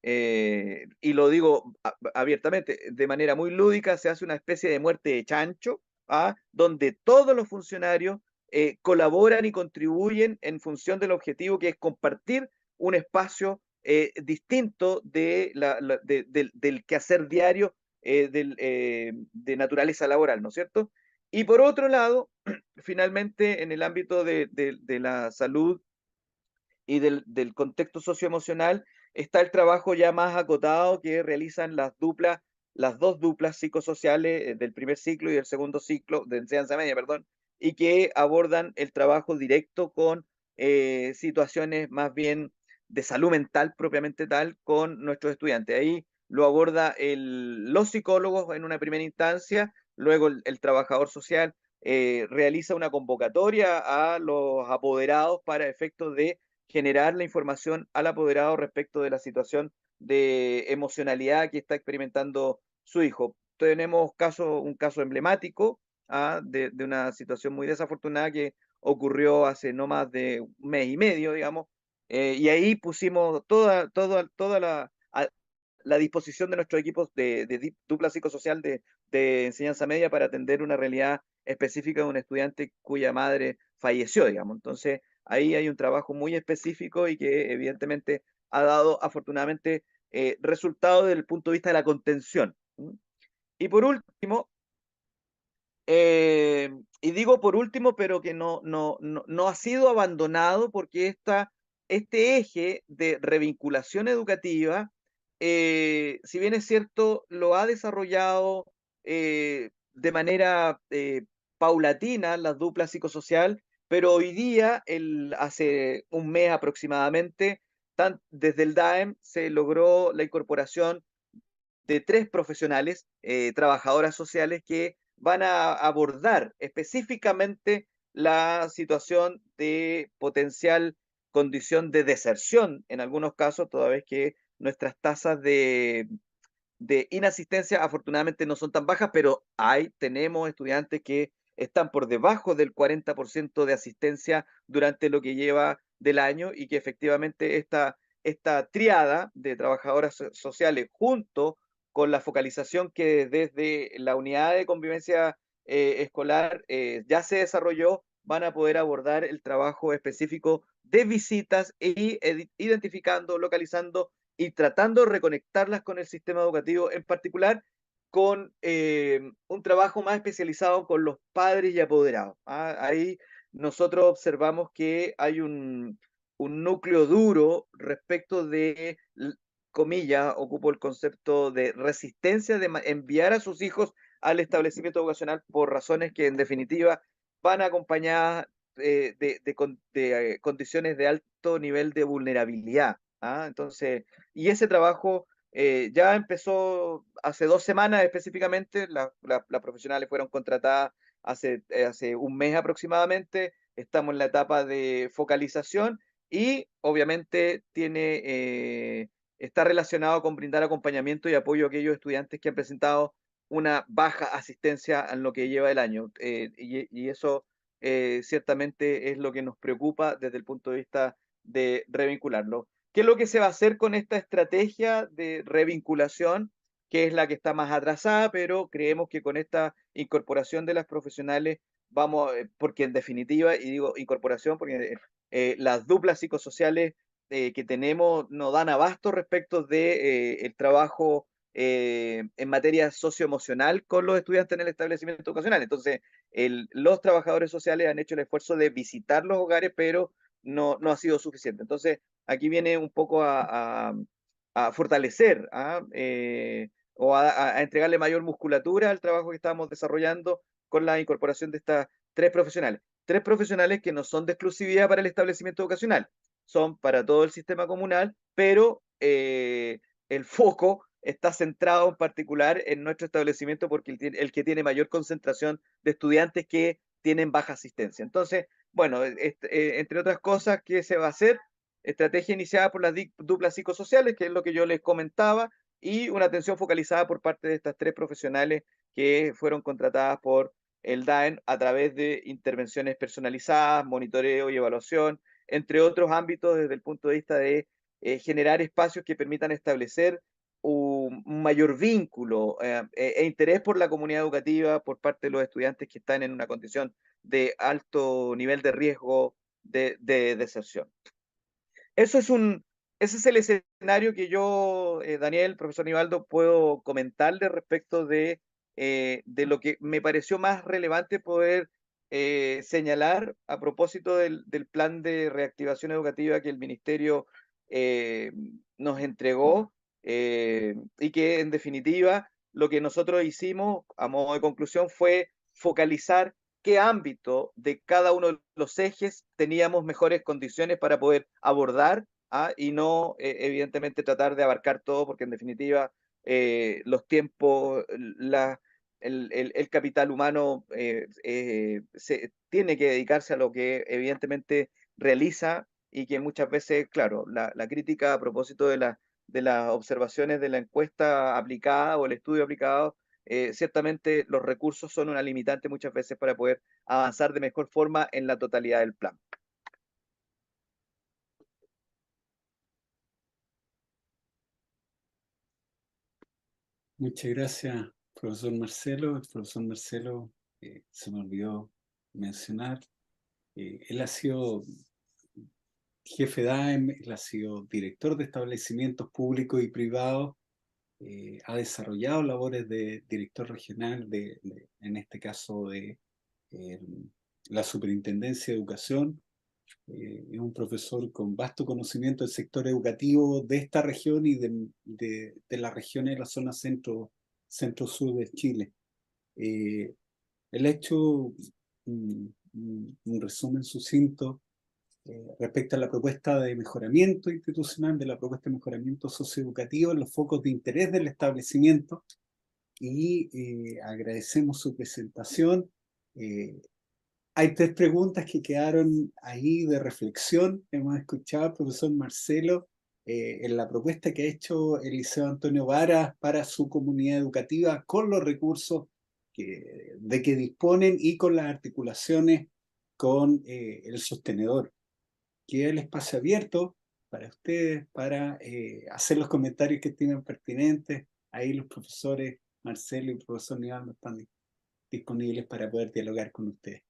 y lo digo abiertamente, de manera muy lúdica, se hace una especie de muerte de chancho, donde todos los funcionarios colaboran y contribuyen en función del objetivo, que es compartir un espacio distinto del quehacer diario de naturaleza laboral, ¿no es cierto? Y por otro lado, finalmente, en el ámbito de la salud y del contexto socioemocional, está el trabajo ya más acotado que realizan las dos duplas psicosociales del primer ciclo y del segundo ciclo de enseñanza media, perdón, y que abordan el trabajo directo con situaciones más bien de salud mental propiamente tal con nuestros estudiantes. Ahí lo aborda los psicólogos en una primera instancia, luego el trabajador social realiza una convocatoria a los apoderados para efectos de generar la información al apoderado respecto de la situación de emocionalidad que está experimentando su hijo. Tenemos un caso emblemático de una situación muy desafortunada que ocurrió hace no más de un mes y medio, digamos, y ahí pusimos toda la disposición de nuestros equipos de dupla psicosocial de enseñanza media para atender una realidad específica de un estudiante cuya madre falleció, digamos. Entonces, ahí hay un trabajo muy específico y que evidentemente ha dado afortunadamente resultados desde el punto de vista de la contención. Y por último, y digo por último, pero que no ha sido abandonado, porque este eje de revinculación educativa, si bien es cierto, lo ha desarrollado de manera paulatina las duplas psicosocial, pero hoy día, hace un mes aproximadamente, desde el DAEM se logró la incorporación de 3 profesionales, trabajadoras sociales, que van a abordar específicamente la situación de potencial condición de deserción en algunos casos, toda vez que nuestras tasas de inasistencia afortunadamente no son tan bajas, pero tenemos estudiantes que están por debajo del 40% de asistencia durante lo que lleva del año y que efectivamente esta triada de trabajadoras sociales junto con la focalización que desde la unidad de convivencia escolar ya se desarrolló, van a poder abordar el trabajo específico de visitas y identificando, localizando y tratando de reconectarlas con el sistema educativo, en particular con un trabajo más especializado con los padres y apoderados. Ahí nosotros observamos que hay un núcleo duro respecto de, comillas, ocupo el concepto de resistencia de enviar a sus hijos al establecimiento educacional por razones que en definitiva van acompañadas de condiciones de alto nivel de vulnerabilidad. Entonces, y ese trabajo ya empezó hace 2 semanas específicamente, las profesionales fueron contratadas hace un mes aproximadamente, estamos en la etapa de focalización y obviamente está relacionado con brindar acompañamiento y apoyo a aquellos estudiantes que han presentado una baja asistencia en lo que lleva el año. Y eso ciertamente es lo que nos preocupa desde el punto de vista de revincularlo. ¿Qué es lo que se va a hacer con esta estrategia de revinculación, que es la que está más atrasada, pero creemos que con esta incorporación de las profesionales vamos, porque en definitiva, y digo incorporación porque las duplas psicosociales que tenemos no dan abasto respecto de el trabajo en materia socioemocional con los estudiantes en el establecimiento educacional. Entonces, los trabajadores sociales han hecho el esfuerzo de visitar los hogares, pero no ha sido suficiente. Entonces, aquí viene un poco a fortalecer o a entregarle mayor musculatura al trabajo que estamos desarrollando con la incorporación de estas tres profesionales. Tres profesionales que no son de exclusividad para el establecimiento educacional, son para todo el sistema comunal, pero el foco está centrado en particular en nuestro establecimiento porque el que tiene mayor concentración de estudiantes que tienen baja asistencia. Entonces, bueno, entre otras cosas, ¿qué se va a hacer? Estrategia iniciada por las duplas psicosociales, que es lo que yo les comentaba, y una atención focalizada por parte de estas tres profesionales que fueron contratadas por el DAEN a través de intervenciones personalizadas, monitoreo y evaluación, entre otros ámbitos desde el punto de vista de generar espacios que permitan establecer un mayor vínculo e interés por la comunidad educativa por parte de los estudiantes que están en una condición de alto nivel de riesgo de deserción. Eso es ese es el escenario que yo, Daniel, profesor Nivaldo, puedo comentarle respecto de lo que me pareció más relevante poder señalar a propósito del plan de reactivación educativa que el Ministerio eh, nos entregó y que en definitiva lo que nosotros hicimos a modo de conclusión fue focalizar qué ámbito de cada uno de los ejes teníamos mejores condiciones para poder abordar y no, evidentemente, tratar de abarcar todo, porque en definitiva los tiempos, el capital humano tiene que dedicarse a lo que evidentemente realiza y que muchas veces, claro, la crítica a propósito de las observaciones de la encuesta aplicada o el estudio aplicado ciertamente los recursos son una limitante muchas veces para poder avanzar de mejor forma en la totalidad del plan. Muchas gracias, profesor Marcelo. El profesor Marcelo, se me olvidó mencionar, él ha sido jefe de AEM, él ha sido director de establecimientos públicos y privados, ha desarrollado labores de director regional, en este caso de eh, la Superintendencia de Educación. Es un profesor con vasto conocimiento del sector educativo de esta región y de las regiones de la zona centro-sur de Chile. Él ha hecho un resumen sucinto respecto a la propuesta de mejoramiento institucional, de la propuesta de mejoramiento socioeducativo en los focos de interés del establecimiento y agradecemos su presentación. Hay tres preguntas que quedaron ahí de reflexión. Hemos escuchado al profesor Marcelo en la propuesta que ha hecho el Liceo Antonio Varas para su comunidad educativa con los recursos de que disponen y con las articulaciones con el sostenedor. Queda el espacio abierto para ustedes, para hacer los comentarios que estimen pertinentes. Ahí los profesores Marcelo y el profesor Nivaldo están disponibles para poder dialogar con ustedes.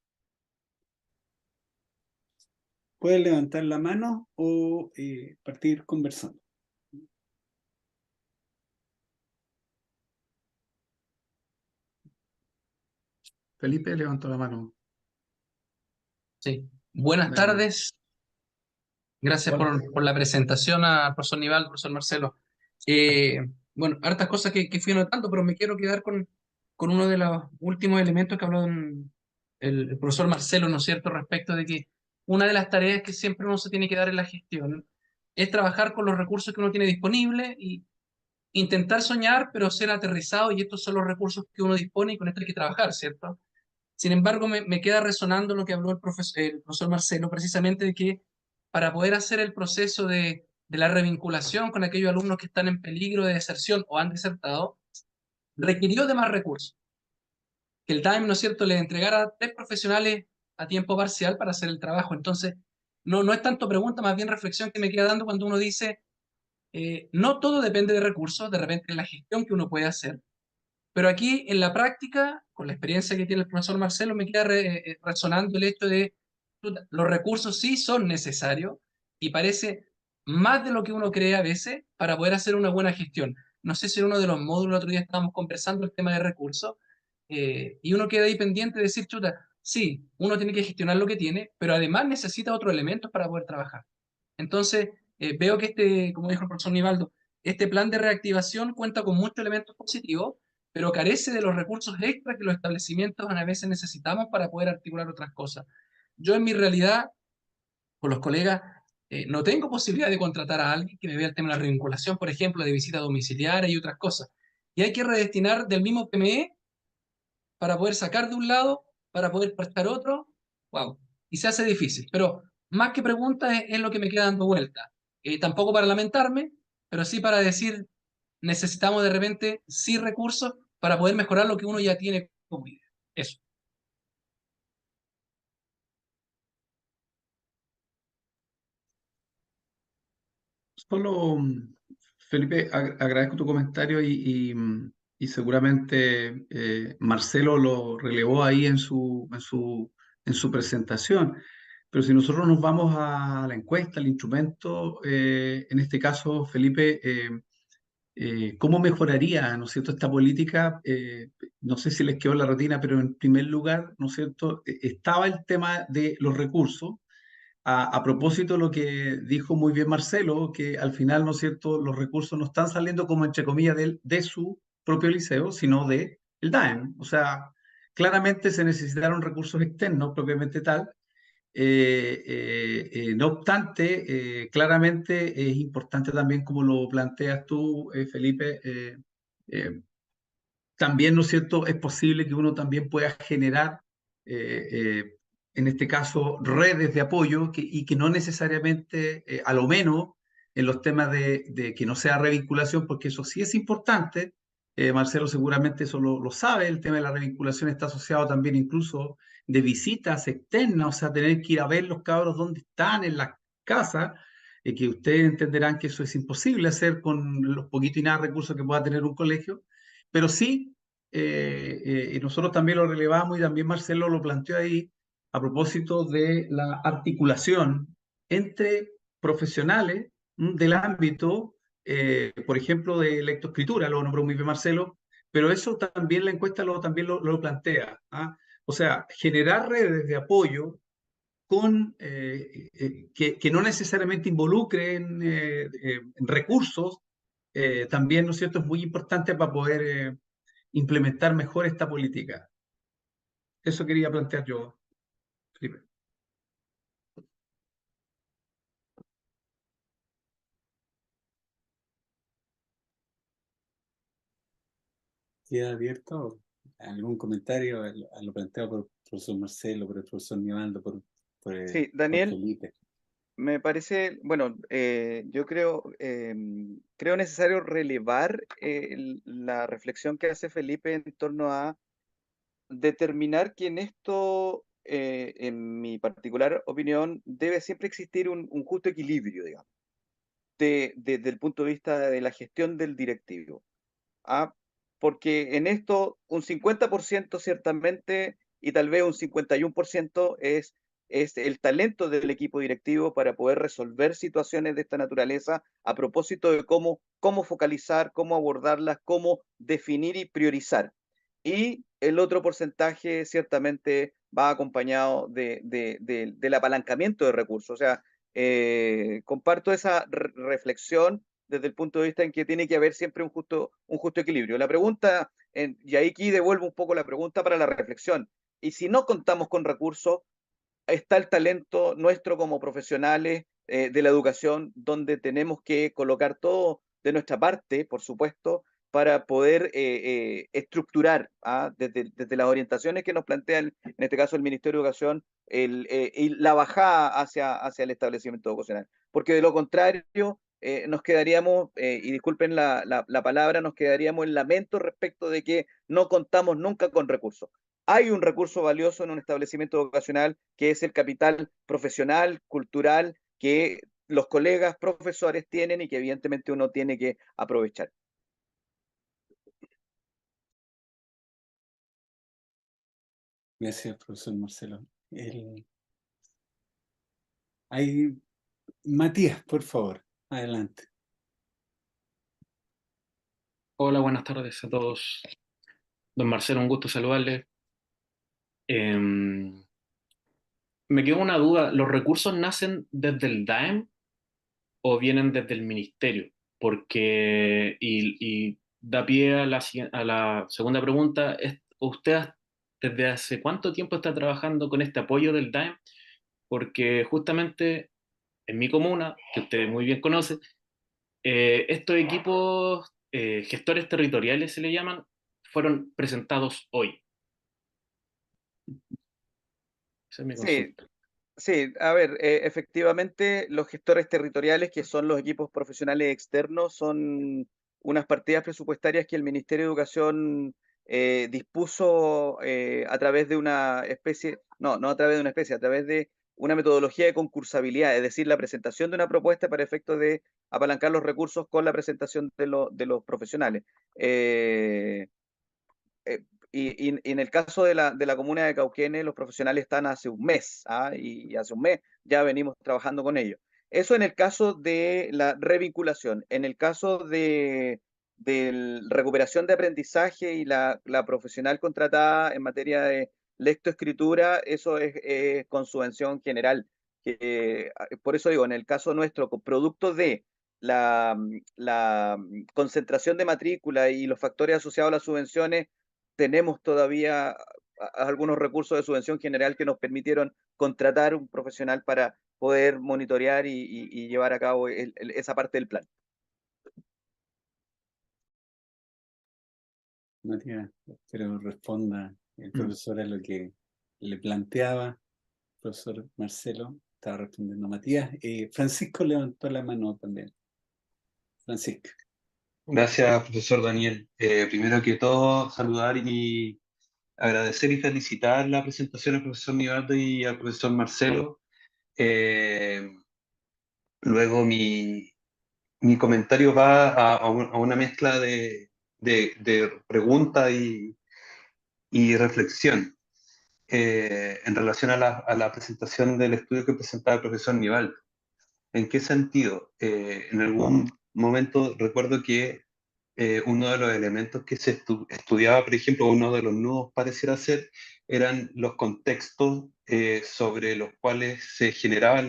Pueden levantar la mano o partir conversando. Felipe levantó la mano. Sí. Buenas Bueno. tardes. Gracias por la presentación al profesor Nivaldo, profesor Marcelo. Bueno, hartas cosas que fui anotando, pero me quiero quedar con uno de los últimos elementos que habló el profesor Marcelo, ¿no es cierto?, respecto de que una de las tareas que siempre uno se tiene que dar en la gestión es trabajar con los recursos que uno tiene disponibles y intentar soñar, pero ser aterrizado, y estos son los recursos que uno dispone y con esto hay que trabajar, ¿cierto? Sin embargo, me queda resonando lo que habló el profesor Marcelo, precisamente de que para poder hacer el proceso de la revinculación con aquellos alumnos que están en peligro de deserción o han desertado, requirió de más recursos. Que el DAEM, ¿no es cierto?, le entregara 3 profesionales a tiempo parcial para hacer el trabajo. Entonces, no es tanto pregunta, más bien reflexión que me queda dando cuando uno dice, no todo depende de recursos, de repente en la gestión que uno puede hacer, pero aquí, en la práctica, con la experiencia que tiene el profesor Marcelo, me queda resonando el hecho de puta, los recursos sí son necesarios y parece más de lo que uno cree a veces para poder hacer una buena gestión. No sé si en uno de los módulos el otro día estábamos conversando el tema de recursos y uno queda ahí pendiente de decir, chuta, sí, uno tiene que gestionar lo que tiene, pero además necesita otros elementos para poder trabajar. Entonces, veo que como dijo el profesor Nivaldo, este plan de reactivación cuenta con muchos elementos positivos, pero carece de los recursos extras que los establecimientos a veces necesitamos para poder articular otras cosas. Yo en mi realidad, con los colegas, no tengo posibilidad de contratar a alguien que me vea el tema de la revinculación, por ejemplo, de visita domiciliaria y otras cosas. Y hay que redestinar del mismo PME para poder sacar de un lado, para poder prestar otro, wow, y se hace difícil. Pero más que pregunta es lo que me queda dando vuelta. Tampoco para lamentarme, pero sí para decir, necesitamos de repente sí recursos para poder mejorar lo que uno ya tiene como idea. Eso. Solo, Felipe, agradezco tu comentario y seguramente Marcelo lo relevó ahí en su presentación. Pero si nosotros nos vamos a la encuesta, al instrumento, en este caso, Felipe, ¿cómo mejoraría, ¿no es cierto?, esta política? No sé si les quedó en la retina, pero en primer lugar, ¿no es cierto?, estaba el tema de los recursos. A propósito de lo que dijo muy bien Marcelo, que al final, ¿no es cierto?, los recursos no están saliendo como entre comillas de su propio liceo, sino de el DAEM. O sea, claramente se necesitaron recursos externos propiamente tal. No obstante, claramente es importante también, como lo planteas tú, Felipe, eh, también, ¿no es cierto?, es posible que uno también pueda generar, eh, eh, en este caso, redes de apoyo y que no necesariamente, a lo menos, en los temas de que no sea revinculación, porque eso sí es importante. Marcelo seguramente eso lo sabe, el tema de la revinculación está asociado también incluso de visitas externas, o sea, tener que ir a ver los cabros dónde están en las casas, que ustedes entenderán que eso es imposible hacer con los poquitos y nada recursos que pueda tener un colegio. Pero sí, y nosotros también lo relevamos y también Marcelo lo planteó ahí a propósito de la articulación entre profesionales del ámbito, por ejemplo, de lectoescritura, lo nombró muy bien Marcelo, pero eso también la encuesta también lo plantea. ¿Ah? O sea, generar redes de apoyo que no necesariamente involucren recursos, también, ¿no es cierto?, es muy importante para poder implementar mejor esta política. Eso quería plantear yo, Felipe. ¿Queda abierto algún comentario a lo planteado por el profesor Marcelo, por el profesor Nivaldo, por Sí, Daniel, Felipe? Me parece, bueno, yo creo necesario relevar la reflexión que hace Felipe en torno a determinar que en esto, en mi particular opinión, debe siempre existir un justo equilibrio, digamos, desde el punto de vista de la gestión del directivo. ¿Ah? Porque en esto un 50% ciertamente y tal vez un 51% es el talento del equipo directivo para poder resolver situaciones de esta naturaleza a propósito de cómo focalizar, cómo abordarlas, cómo definir y priorizar. Y el otro porcentaje ciertamente va acompañado del apalancamiento de recursos. O sea, comparto esa reflexión desde el punto de vista en que tiene que haber siempre un justo equilibrio. La pregunta, y ahí aquí devuelvo un poco la pregunta para la reflexión, y si no contamos con recursos, está el talento nuestro como profesionales de la educación, donde tenemos que colocar todo de nuestra parte, por supuesto, para poder estructurar desde las orientaciones que nos plantea, en este caso el Ministerio de Educación, y la bajada hacia el establecimiento educacional. Porque de lo contrario, nos quedaríamos, y disculpen la palabra, nos quedaríamos en lamento respecto de que no contamos nunca con recursos. Hay un recurso valioso en un establecimiento educacional que es el capital profesional, cultural, que los colegas profesores tienen y que evidentemente uno tiene que aprovechar. Gracias, profesor Marcelo. Hay Matías, por favor, adelante. Hola, buenas tardes a todos. Don Marcelo, un gusto saludarle. Me quedó una duda, ¿los recursos nacen desde el DAEM o vienen desde el ministerio? Porque, y da pie a a la segunda pregunta, ¿usted desde hace cuánto tiempo está trabajando con este apoyo del DAEM? Porque justamente en mi comuna, que usted muy bien conoce, estos equipos gestores territoriales se le llaman, fueron presentados hoy. Esa es mi Sí, consulta. sí, a ver, efectivamente los gestores territoriales, que son los equipos profesionales externos, son unas partidas presupuestarias que el Ministerio de Educación dispuso a través de una especie, no a través de una especie, a través de una metodología de concursabilidad, es decir, la presentación de una propuesta para efectos de apalancar los recursos con la presentación de los profesionales. Eh, eh, y en el caso de la comuna de Cauquenes, los profesionales están hace un mes, y hace un mes ya venimos trabajando con ellos. Eso en el caso de la revinculación. En el caso de recuperación de aprendizaje y la profesional contratada en materia de lectoescritura, eso es con subvención general. Por eso digo, en el caso nuestro, con producto de la concentración de matrícula y los factores asociados a las subvenciones, tenemos todavía algunos recursos de subvención general que nos permitieron contratar un profesional para poder monitorear y llevar a cabo esa parte del plan. Matías, espero responda el Mm. profesor a lo que le planteaba. Profesor Marcelo, estaba respondiendo Matías. Francisco levantó la mano también. Francisco. Gracias, profesor Daniel. Primero que todo, saludar y agradecer y felicitar la presentación al profesor Nivaldo y al profesor Marcelo. Eh, Luego mi comentario va a una mezcla de pregunta y reflexión en relación a la presentación del estudio que presentaba el profesor Nivaldo. ¿En qué sentido? En algún momento recuerdo que uno de los elementos que se estudiaba, por ejemplo, uno de los nudos pareciera ser, eran los contextos sobre los cuales se generaba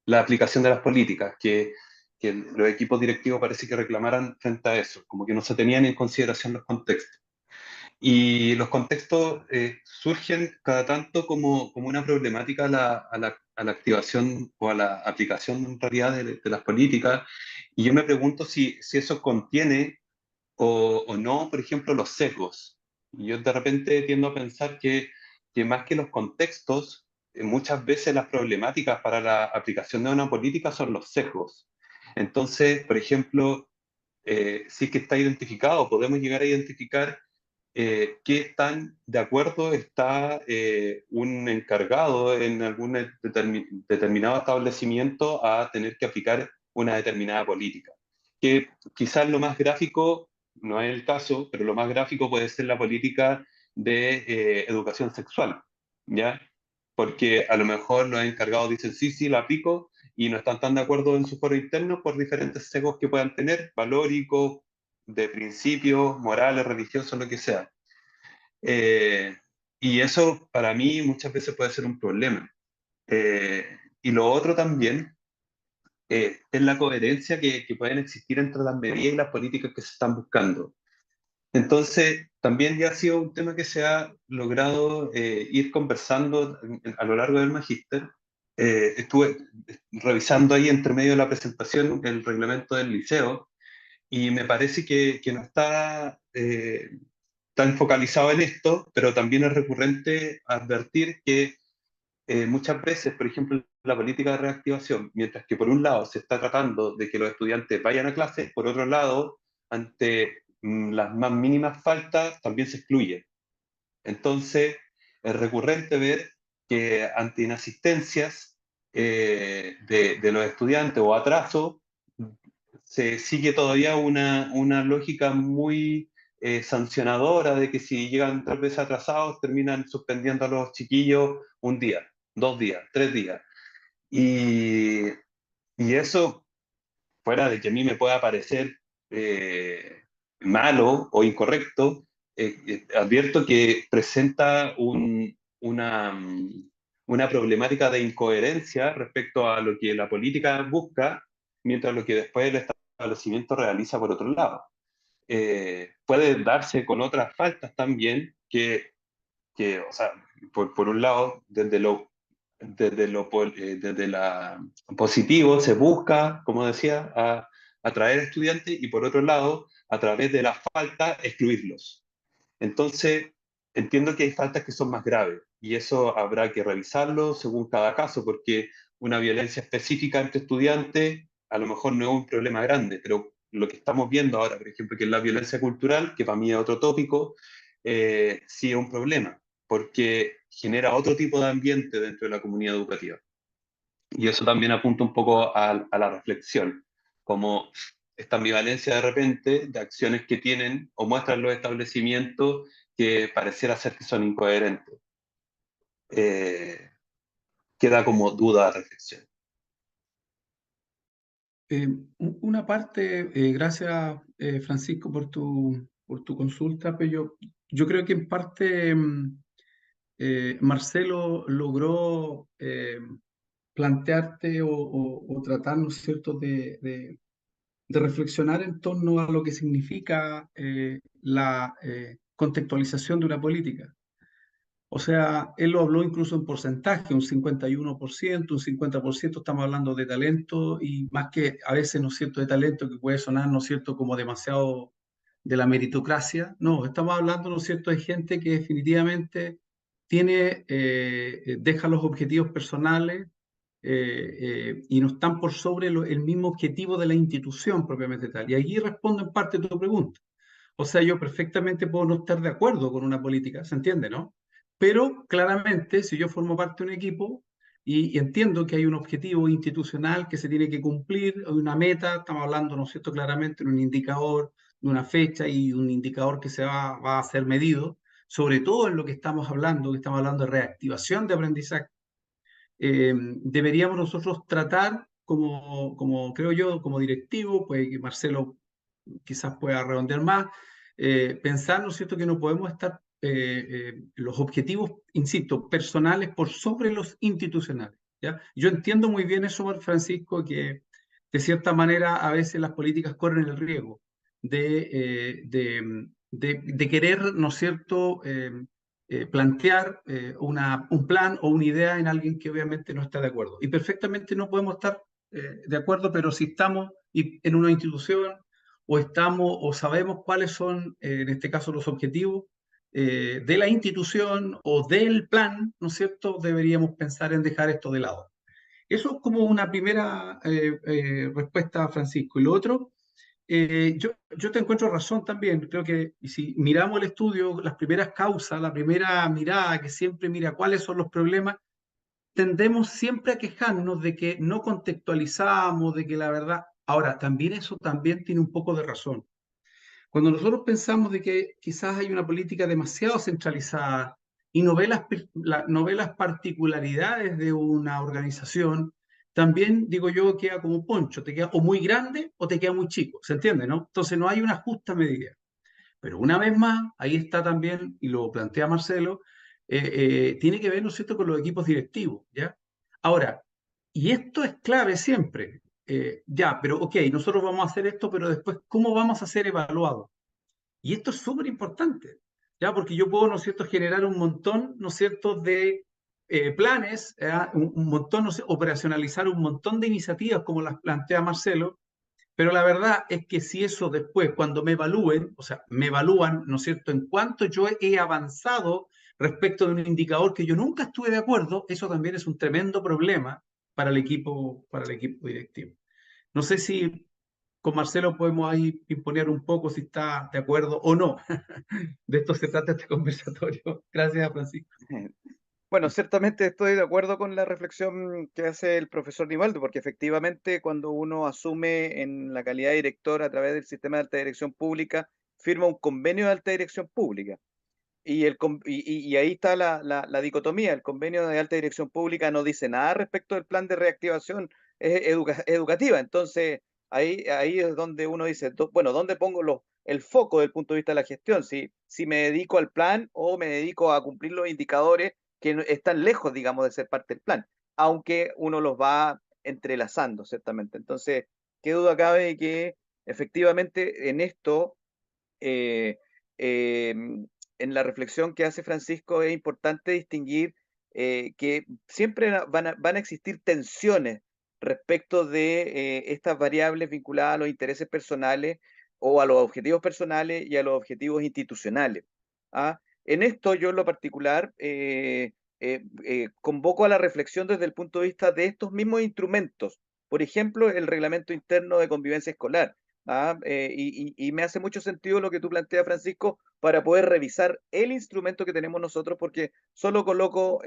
la aplicación de las políticas, que los equipos directivos parece que reclamaran frente a eso, como que no se tenían en consideración los contextos. Y los contextos surgen cada tanto como una problemática a la activación o a la aplicación en realidad de las políticas. Y yo me pregunto si eso contiene o no, por ejemplo, los sesgos. Y yo de repente tiendo a pensar que más que los contextos, muchas veces las problemáticas para la aplicación de una política son los sesgos. Entonces, por ejemplo, sí que está identificado, podemos llegar a identificar qué tan de acuerdo está un encargado en algún determinado establecimiento a tener que aplicar una determinada política. Que quizás lo más gráfico, no es el caso, pero lo más gráfico puede ser la política de educación sexual, ¿ya? Porque a lo mejor los encargados dicen, sí, sí, la aplico, y no están tan de acuerdo en su foro interno por diferentes sesgos que puedan tener, valóricos, de principios, morales, religiosos, lo que sea. Eh, y eso para mí muchas veces puede ser un problema. Y lo otro también es la coherencia que pueden existir entre las medidas y las políticas que se están buscando. Entonces, también ya ha sido un tema que se ha logrado ir conversando a lo largo del magíster. Estuve revisando ahí entre medio de la presentación el reglamento del liceo y me parece que no está tan focalizado en esto, pero también es recurrente advertir que muchas veces, por ejemplo, la política de reactivación, mientras que por un lado se está tratando de que los estudiantes vayan a clases, por otro lado, ante las más mínimas faltas, también se excluye. Entonces, es recurrente ver que ante inasistencias de los estudiantes o atrasos, se sigue todavía una lógica muy sancionadora de que si llegan 3 veces atrasados, terminan suspendiendo a los chiquillos un día, 2 días, 3 días. Y, y eso, fuera de que a mí me pueda parecer malo o incorrecto, advierto que presenta una problemática de incoherencia respecto a lo que la política busca, mientras lo que después el establecimiento realiza por otro lado. Puede darse con otras faltas también o sea, por un lado, desde la positivo se busca, como decía, atraer estudiantes y por otro lado, a través de la falta, excluirlos. Entonces, entiendo que hay faltas que son más graves y eso habrá que revisarlo según cada caso, porque una violencia específica entre estudiantes a lo mejor no es un problema grande, pero lo que estamos viendo ahora, por ejemplo, que es la violencia cultural, que para mí es otro tópico, sí es un problema, porque genera otro tipo de ambiente dentro de la comunidad educativa. Y eso también apunta un poco a la reflexión, como esta ambivalencia de repente de acciones que tienen o muestran los establecimientos que pareciera ser que son incoherentes. Eh, Queda como duda de reflexión. Una parte, gracias Francisco por tu consulta, pero yo creo que en parte Marcelo logró plantearte o tratar, ¿no es cierto?, de reflexionar en torno a lo que significa la contextualización de una política. O sea, él lo habló incluso en porcentaje, un 51%, un 50%, estamos hablando de talento y más que a veces, ¿no es cierto?, de talento que puede sonar, ¿no es cierto?, como demasiado de la meritocracia. No, estamos hablando, ¿no es cierto?, de gente que definitivamente deja los objetivos personales y no están por sobre el mismo objetivo de la institución propiamente tal. Y allí respondo en parte a tu pregunta. O sea, yo perfectamente puedo no estar de acuerdo con una política, ¿se entiende, no? Pero claramente, si yo formo parte de un equipo y entiendo que hay un objetivo institucional que se tiene que cumplir, hay una meta, estamos hablando, ¿no es cierto?, claramente de un indicador, de una fecha y un indicador que va a ser medido, sobre todo en lo que estamos hablando de reactivación de aprendizaje. Deberíamos nosotros tratar como creo yo, como directivo, pues que Marcelo quizás pueda redondear más, pensar, ¿no es cierto?, que no podemos estar los objetivos, insisto, personales por sobre los institucionales, ¿ya? Yo entiendo muy bien eso, Francisco, que de cierta manera a veces las políticas corren el riesgo de querer, ¿no es cierto?, plantear un plan o una idea en alguien que obviamente no está de acuerdo. Y perfectamente no podemos estar de acuerdo, pero si estamos en una institución o sabemos cuáles son, en este caso, los objetivos, de la institución o del plan, ¿no es cierto?, deberíamos pensar en dejar esto de lado. Eso es como una primera respuesta, Francisco. Y lo otro, yo te encuentro razón también. Creo que si miramos el estudio, las primeras causas, la primera mirada que siempre mira cuáles son los problemas, tendemos siempre a quejarnos de que no contextualizamos, de que la verdad... Ahora, también eso también tiene un poco de razón. Cuando nosotros pensamos de que quizás hay una política demasiado centralizada y no ve las particularidades de una organización, también digo yo queda como poncho, te queda o muy grande o te queda muy chico, ¿se entiende, no? Entonces no hay una justa medida. Pero una vez más, ahí está también, y lo plantea Marcelo, tiene que ver, ¿no es cierto?, con los equipos directivos, ¿ya? Ahora, y esto es clave siempre, ya, pero ok, nosotros vamos a hacer esto, pero después, ¿cómo vamos a ser evaluados? Y esto es súper importante, ¿ya? Porque yo puedo, ¿no es cierto?, generar un montón, ¿no es cierto?, de planes, un montón, no sé, operacionalizar un montón de iniciativas como las plantea Marcelo, pero la verdad es que si eso después, cuando me evalúen, o sea, me evalúan, ¿no es cierto?, en cuánto yo he avanzado respecto de un indicador que yo nunca estuve de acuerdo, eso también es un tremendo problema para el equipo directivo. No sé si con Marcelo podemos ahí imponer un poco si está de acuerdo o no. De esto se trata este conversatorio. Gracias, Francisco. Bueno, ciertamente estoy de acuerdo con la reflexión que hace el profesor Nivaldo, porque efectivamente cuando uno asume en la calidad de director a través del sistema de alta dirección pública, firma un convenio de alta dirección pública. Y ahí está la dicotomía. El convenio de alta dirección pública no dice nada respecto del plan de reactivación educativa. Entonces, ahí es donde uno dice, bueno, ¿dónde pongo el foco desde el punto de vista de la gestión? Si me dedico al plan o me dedico a cumplir los indicadores que están lejos, digamos, de ser parte del plan, aunque uno los va entrelazando, ciertamente. Entonces, qué duda cabe de que efectivamente en esto... eh, em, en la reflexión que hace Francisco es importante distinguir que siempre van a existir tensiones respecto de estas variables vinculadas a los intereses personales o a los objetivos personales y a los objetivos institucionales. ¿Ah? En esto yo en lo particular convoco a la reflexión desde el punto de vista de estos mismos instrumentos. Por ejemplo, el reglamento interno de convivencia escolar. Y me hace mucho sentido lo que tú planteas, Francisco, para poder revisar el instrumento que tenemos nosotros, porque solo coloco,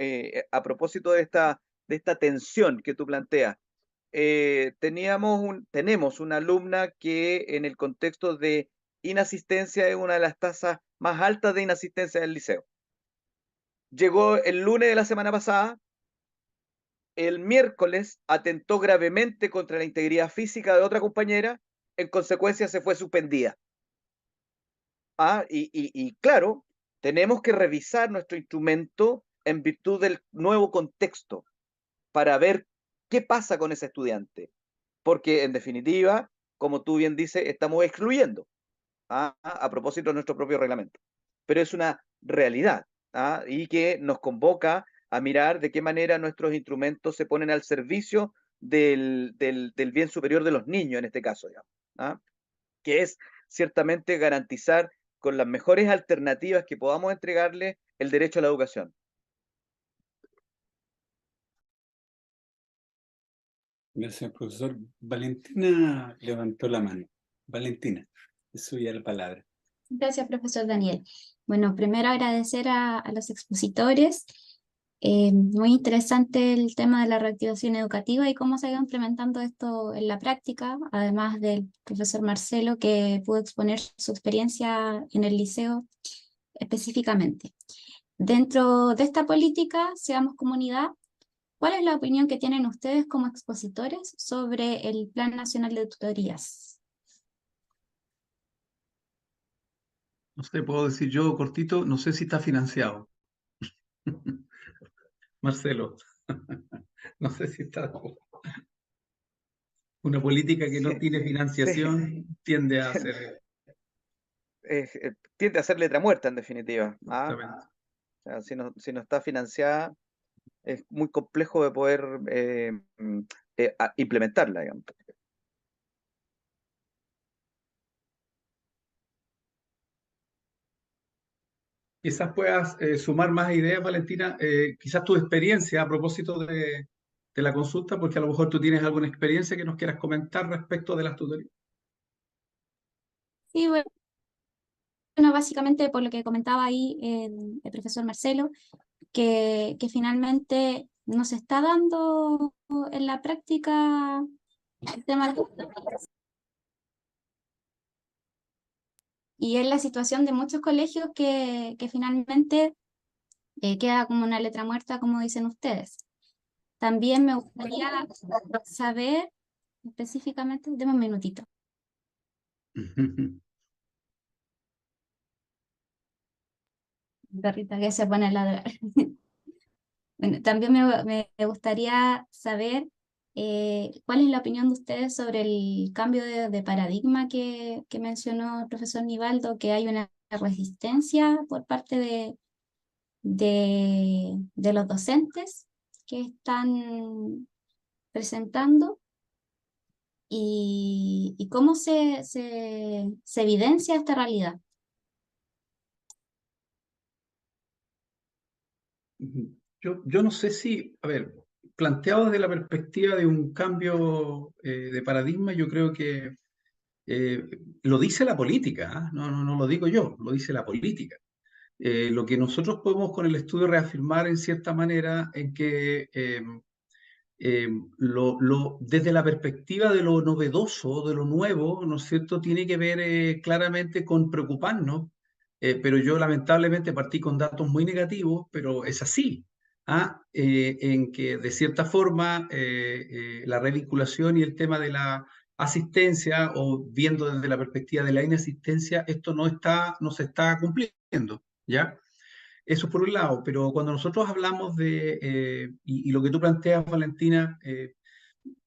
a propósito de esta tensión que tú planteas, tenemos una alumna que en el contexto de inasistencia es una de las tasas más altas de inasistencia del liceo. Llegó el lunes de la semana pasada, el miércoles atentó gravemente contra la integridad física de otra compañera, en consecuencia se fue suspendida. Y claro, tenemos que revisar nuestro instrumento en virtud del nuevo contexto para ver qué pasa con ese estudiante. Porque en definitiva, como tú bien dices, estamos excluyendo a propósito de nuestro propio reglamento. Pero es una realidad y que nos convoca a mirar de qué manera nuestros instrumentos se ponen al servicio del bien superior de los niños en este caso, digamos, que es ciertamente garantizar con las mejores alternativas que podamos entregarle el derecho a la educación. Gracias, profesor. Valentina levantó la mano. Valentina, es suya la palabra. Gracias, profesor Daniel. Bueno, primero agradecer a los expositores. Muy interesante el tema de la reactivación educativa y cómo se ha ido implementando esto en la práctica, además del profesor Marcelo, que pudo exponer su experiencia en el liceo específicamente. Dentro de esta política, Seamos Comunidad, ¿cuál es la opinión que tienen ustedes como expositores sobre el Plan Nacional de Tutorías? No sé, puedo decir yo cortito, no sé si está financiado. Marcelo, no sé si está. Una política que no tiene Sí, financiación tiende a ser. tiende a ser letra muerta en definitiva. Exactamente. O sea, si no está financiada, es muy complejo de poder implementarla, digamos. quizás puedas sumar más ideas, Valentina, quizás tu experiencia a propósito de la consulta, porque a lo mejor tú tienes alguna experiencia que nos quieras comentar respecto de las tutorías. Sí, bueno, básicamente por lo que comentaba ahí el profesor Marcelo, que finalmente nos está dando en la práctica el tema y es la situación de muchos colegios que finalmente queda como una letra muerta, como dicen ustedes. También me gustaría saber específicamente, deme un minutito. Perrita que se pone a ladrar. Bueno, también me gustaría saber cuál es la opinión de ustedes sobre el cambio de paradigma que mencionó el profesor Nivaldo, que hay una resistencia por parte de los docentes que están presentando y cómo se evidencia esta realidad. Yo no sé si, a ver, planteado desde la perspectiva de un cambio de paradigma, yo creo que lo dice la política, ¿ah? No lo digo yo, lo dice la política. Lo que nosotros podemos con el estudio reafirmar en cierta manera en que desde la perspectiva de lo novedoso, de lo nuevo, ¿no es cierto?, tiene que ver claramente con preocuparnos, pero yo lamentablemente partí con datos muy negativos, pero es así, ¿ah? En que de cierta forma la revinculación y el tema de la asistencia, o viendo desde la perspectiva de la inasistencia, esto no se está cumpliendo, ¿ya? Eso por un lado, pero cuando nosotros hablamos y lo que tú planteas, Valentina,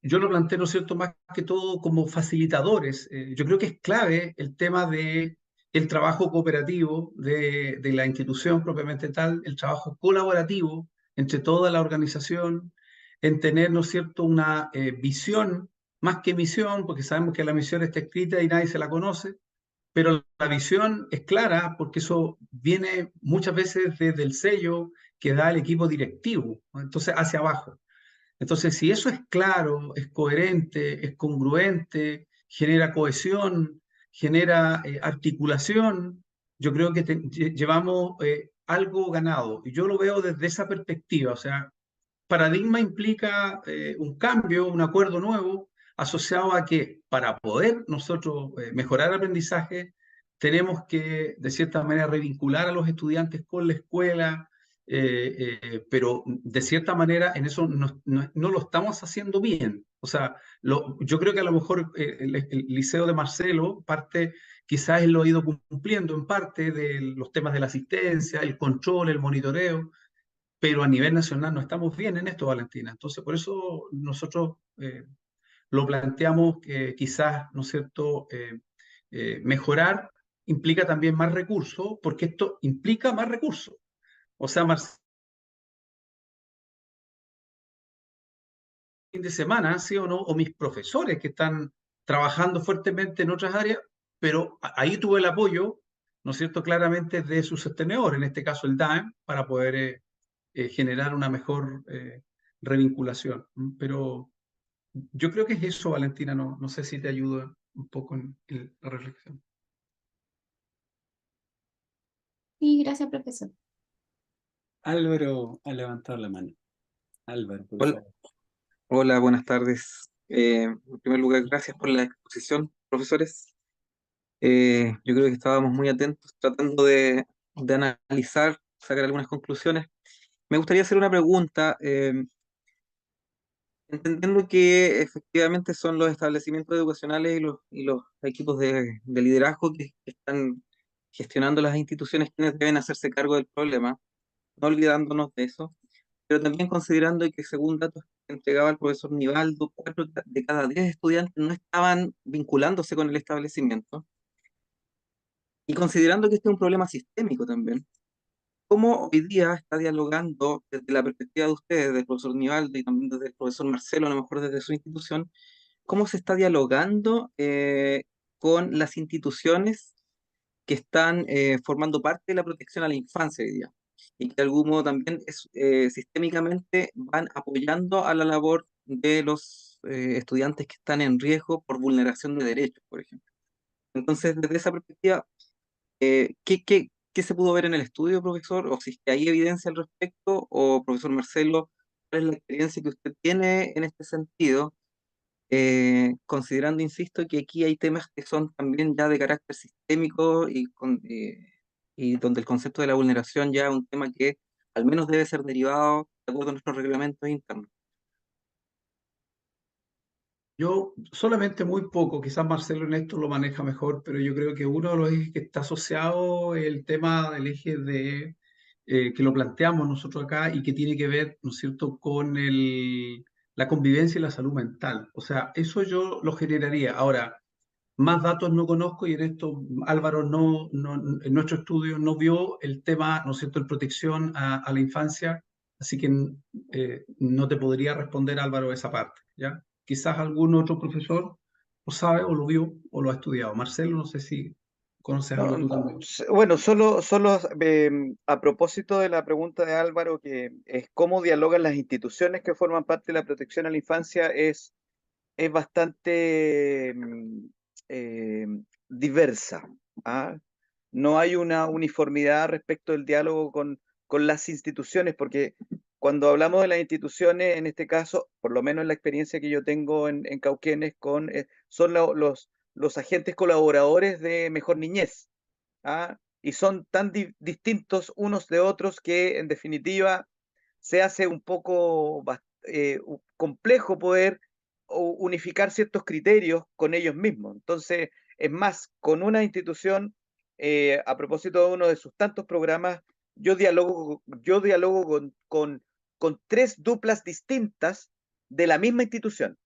yo lo planteo, ¿no es cierto?, más que todo como facilitadores. Yo creo que es clave el tema de el trabajo cooperativo de la institución propiamente tal, el trabajo colaborativo entre toda la organización, en tener, ¿no es cierto?, una visión más que misión, porque sabemos que la misión está escrita y nadie se la conoce, pero la visión es clara porque eso viene muchas veces desde el sello que da el equipo directivo, ¿no? Entonces hacia abajo. Entonces, si eso es claro, es coherente, es congruente, genera cohesión, genera articulación, yo creo que llevamos algo ganado. Y yo lo veo desde esa perspectiva, o sea, paradigma implica un cambio, un acuerdo nuevo, asociado a que para poder nosotros mejorar el aprendizaje, tenemos que, de cierta manera, revincular a los estudiantes con la escuela, pero de cierta manera en eso no lo estamos haciendo bien. O sea, yo creo que a lo mejor el Liceo de Marcelo parte, quizás él lo ha ido cumpliendo en parte de los temas de la asistencia, el control, el monitoreo, pero a nivel nacional no estamos bien en esto, Valentina. Entonces, por eso nosotros lo planteamos que quizás, ¿no es cierto?, mejorar implica también más recursos, porque esto implica más recursos. O sea, fin de semana, ¿sí o no? O mis profesores que están trabajando fuertemente en otras áreas, pero ahí tuve el apoyo, ¿no es cierto?, claramente de su sostenedor, en este caso el DAEM, para poder generar una mejor revinculación. Pero yo creo que es eso, Valentina, no sé si te ayuda un poco en la reflexión. Sí, gracias, profesor. Álvaro ha levantado la mano. Álvaro, por Hola, favor. hola, buenas tardes. En primer lugar, gracias por la exposición, profesores. Yo creo que estábamos muy atentos tratando de analizar, sacar algunas conclusiones. Me gustaría hacer una pregunta, entendiendo que efectivamente son los establecimientos educacionales y los equipos de liderazgo que están gestionando las instituciones quienes deben hacerse cargo del problema, no olvidándonos de eso, pero también considerando que según datos que entregaba el profesor Nivaldo, 4 de cada 10 estudiantes no estaban vinculándose con el establecimiento, y considerando que este es un problema sistémico también, ¿cómo hoy día está dialogando desde la perspectiva de ustedes, del profesor Nivaldo y también desde el profesor Marcelo, a lo mejor desde su institución, cómo se está dialogando con las instituciones que están formando parte de la protección a la infancia hoy día, y que de algún modo también sistémicamente van apoyando a la labor de los estudiantes que están en riesgo por vulneración de derechos, por ejemplo. Entonces, desde esa perspectiva, ¿qué se pudo ver en el estudio, profesor? O si es que hay evidencia al respecto, o profesor Marcelo, ¿cuál es la experiencia que usted tiene en este sentido? Considerando, insisto, que aquí hay temas que son también ya de carácter sistémico y donde el concepto de la vulneración ya es un tema que al menos debe ser derivado de acuerdo a nuestros reglamentos internos. Yo solamente muy poco, quizás Marcelo en esto lo maneja mejor, pero yo creo que uno de los ejes que está asociado es el tema del eje de que lo planteamos nosotros acá y que tiene que ver, ¿no es cierto?, con la convivencia y la salud mental. O sea, eso yo lo generaría. Ahora, más datos no conozco y en esto Álvaro en nuestro estudio no vio el tema, ¿no es cierto?, de protección a la infancia, así que no te podría responder Álvaro esa parte, ¿ya? Quizás algún otro profesor lo sabe o lo vio o lo ha estudiado. Marcelo, no sé si conoces algo tú también. Bueno, solo a propósito de la pregunta de Álvaro, que es cómo dialogan las instituciones que forman parte de la protección a la infancia, es bastante eh, diversa. ¿Ah? No hay una uniformidad respecto del diálogo con las instituciones, porque cuando hablamos de las instituciones, en este caso, por lo menos la experiencia que yo tengo en Cauquenes, son los agentes colaboradores de Mejor Niñez. ¿Ah? Y son tan distintos unos de otros que en definitiva se hace un poco complejo poder unificar ciertos criterios con ellos mismos. Entonces, es más, con una institución, a propósito de uno de sus tantos programas, yo dialogo con tres duplas distintas de la misma institución.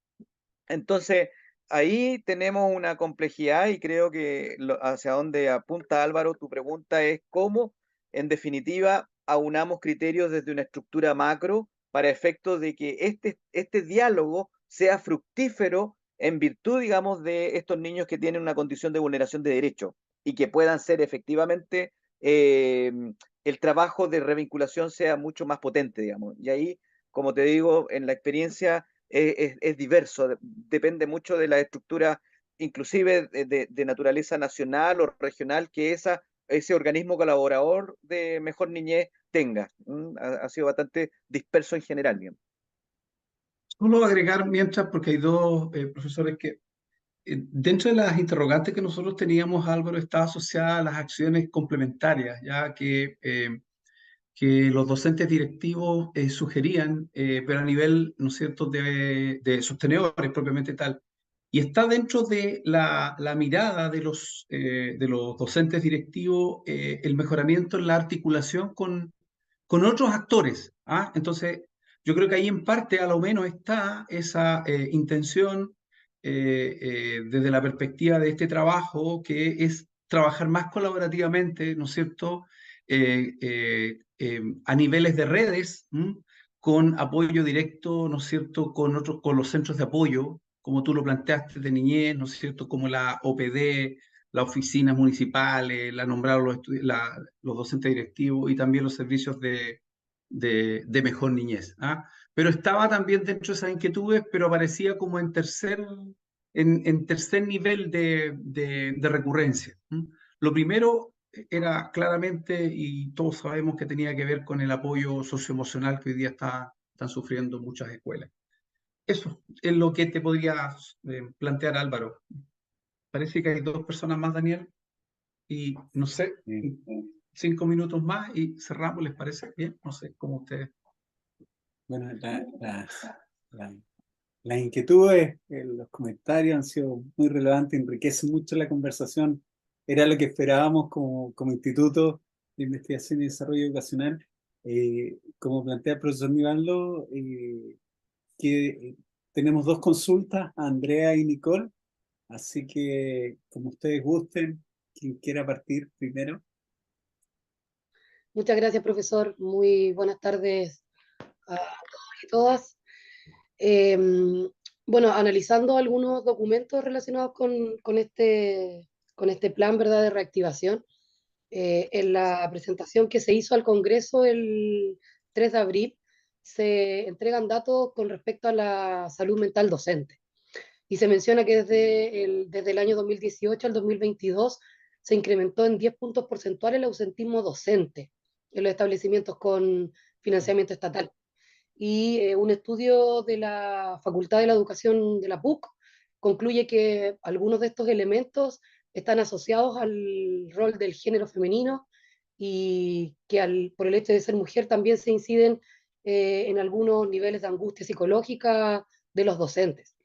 Entonces, ahí tenemos una complejidad y creo que hacia donde apunta Álvaro, tu pregunta es cómo, en definitiva, aunamos criterios desde una estructura macro para efectos de que este diálogo sea fructífero en virtud, digamos, de estos niños que tienen una condición de vulneración de derechos y que puedan ser efectivamente, el trabajo de revinculación sea mucho más potente, digamos. Y ahí, como te digo, en la experiencia es diverso, depende mucho de la estructura, inclusive de naturaleza nacional o regional, que ese organismo colaborador de Mejor Niñez tenga. Ha sido bastante disperso en general. Bien. Solo agregar mientras, porque hay dos profesores que dentro de las interrogantes que nosotros teníamos, Álvaro, estaba asociada a las acciones complementarias, ya que los docentes directivos sugerían, pero a nivel, ¿no es cierto?, de sostenedores propiamente tal. Y está dentro de la mirada de los docentes directivos el mejoramiento en la articulación con otros actores. ¿Ah? Entonces, yo creo que ahí en parte a lo menos está esa intención desde la perspectiva de este trabajo, que es trabajar más colaborativamente, ¿no es cierto?, a niveles de redes, con apoyo directo, ¿no es cierto?, con los centros de apoyo, como tú lo planteaste, de niñez, ¿no es cierto?, como la OPD, las oficinas municipales, la nombraron los docentes directivos y también los servicios de mejor niñez. ¿Ah? Pero estaba también dentro de esas inquietudes, pero aparecía como en tercer nivel de recurrencia. Lo primero era claramente, y todos sabemos que tenía que ver con el apoyo socioemocional que hoy día están sufriendo muchas escuelas. Eso es lo que te podría plantear, Álvaro. Parece que hay dos personas más, Daniel, y no sé, 5 minutos más y cerramos, ¿les parece bien? No sé, cómo ustedes. Bueno, las inquietudes, los comentarios han sido muy relevantes, enriquecen mucho la conversación. Era lo que esperábamos como Instituto de Investigación y Desarrollo Educacional. Como plantea el profesor Nivaldo, que tenemos dos consultas, Andrea y Nicole, así que como ustedes gusten, quien quiera partir primero. Muchas gracias, profesor. Muy buenas tardes a todos y todas. Bueno, analizando algunos documentos relacionados con este con este plan, ¿verdad?, de reactivación. En la presentación que se hizo al Congreso el 3 de abril, se entregan datos con respecto a la salud mental docente. Y se menciona que desde el año 2018 al 2022 se incrementó en 10 puntos porcentuales el ausentismo docente en los establecimientos con financiamiento estatal. Y un estudio de la Facultad de la Educación de la PUC concluye que algunos de estos elementos están asociados al rol del género femenino y que por el hecho de ser mujer también se inciden en algunos niveles de angustia psicológica de los docentes.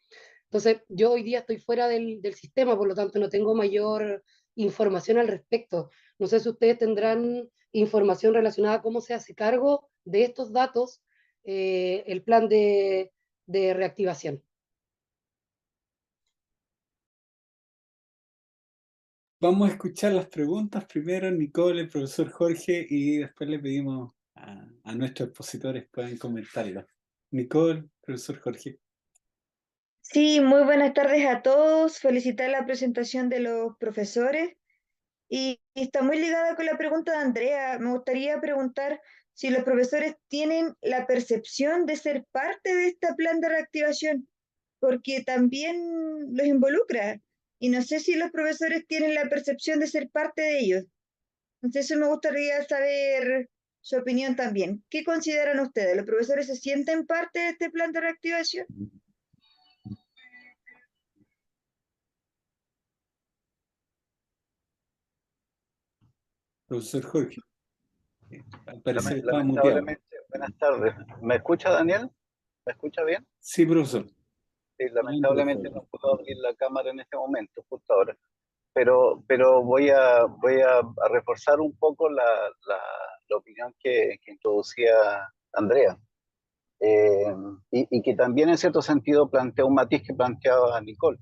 Entonces, yo hoy día estoy fuera del sistema, por lo tanto no tengo mayor información al respecto. No sé si ustedes tendrán información relacionada a cómo se hace cargo de estos datos el plan de reactivación. Vamos a escuchar las preguntas primero, Nicole, el profesor Jorge, y después le pedimos a nuestros expositores que puedan comentarlo. Nicole, profesor Jorge. Sí, muy buenas tardes a todos. Felicitar la presentación de los profesores. Y está muy ligada con la pregunta de Andrea. Me gustaría preguntar si los profesores tienen la percepción de ser parte de este plan de reactivación, porque también los involucra. Y no sé si los profesores tienen la percepción de ser parte de ellos. Entonces, eso me gustaría saber su opinión también. ¿Qué consideran ustedes? ¿Los profesores se sienten parte de este plan de reactivación? Profesor Jorge. Al parecer estaba muteado. Lamentablemente, buenas tardes. ¿Me escucha, Daniel? ¿Me escucha bien? Sí, profesor. Sí, lamentablemente no puedo abrir la cámara en este momento, justo ahora. Pero voy a reforzar un poco la opinión que introducía Andrea. Y que también en cierto sentido plantea un matiz que planteaba Nicole.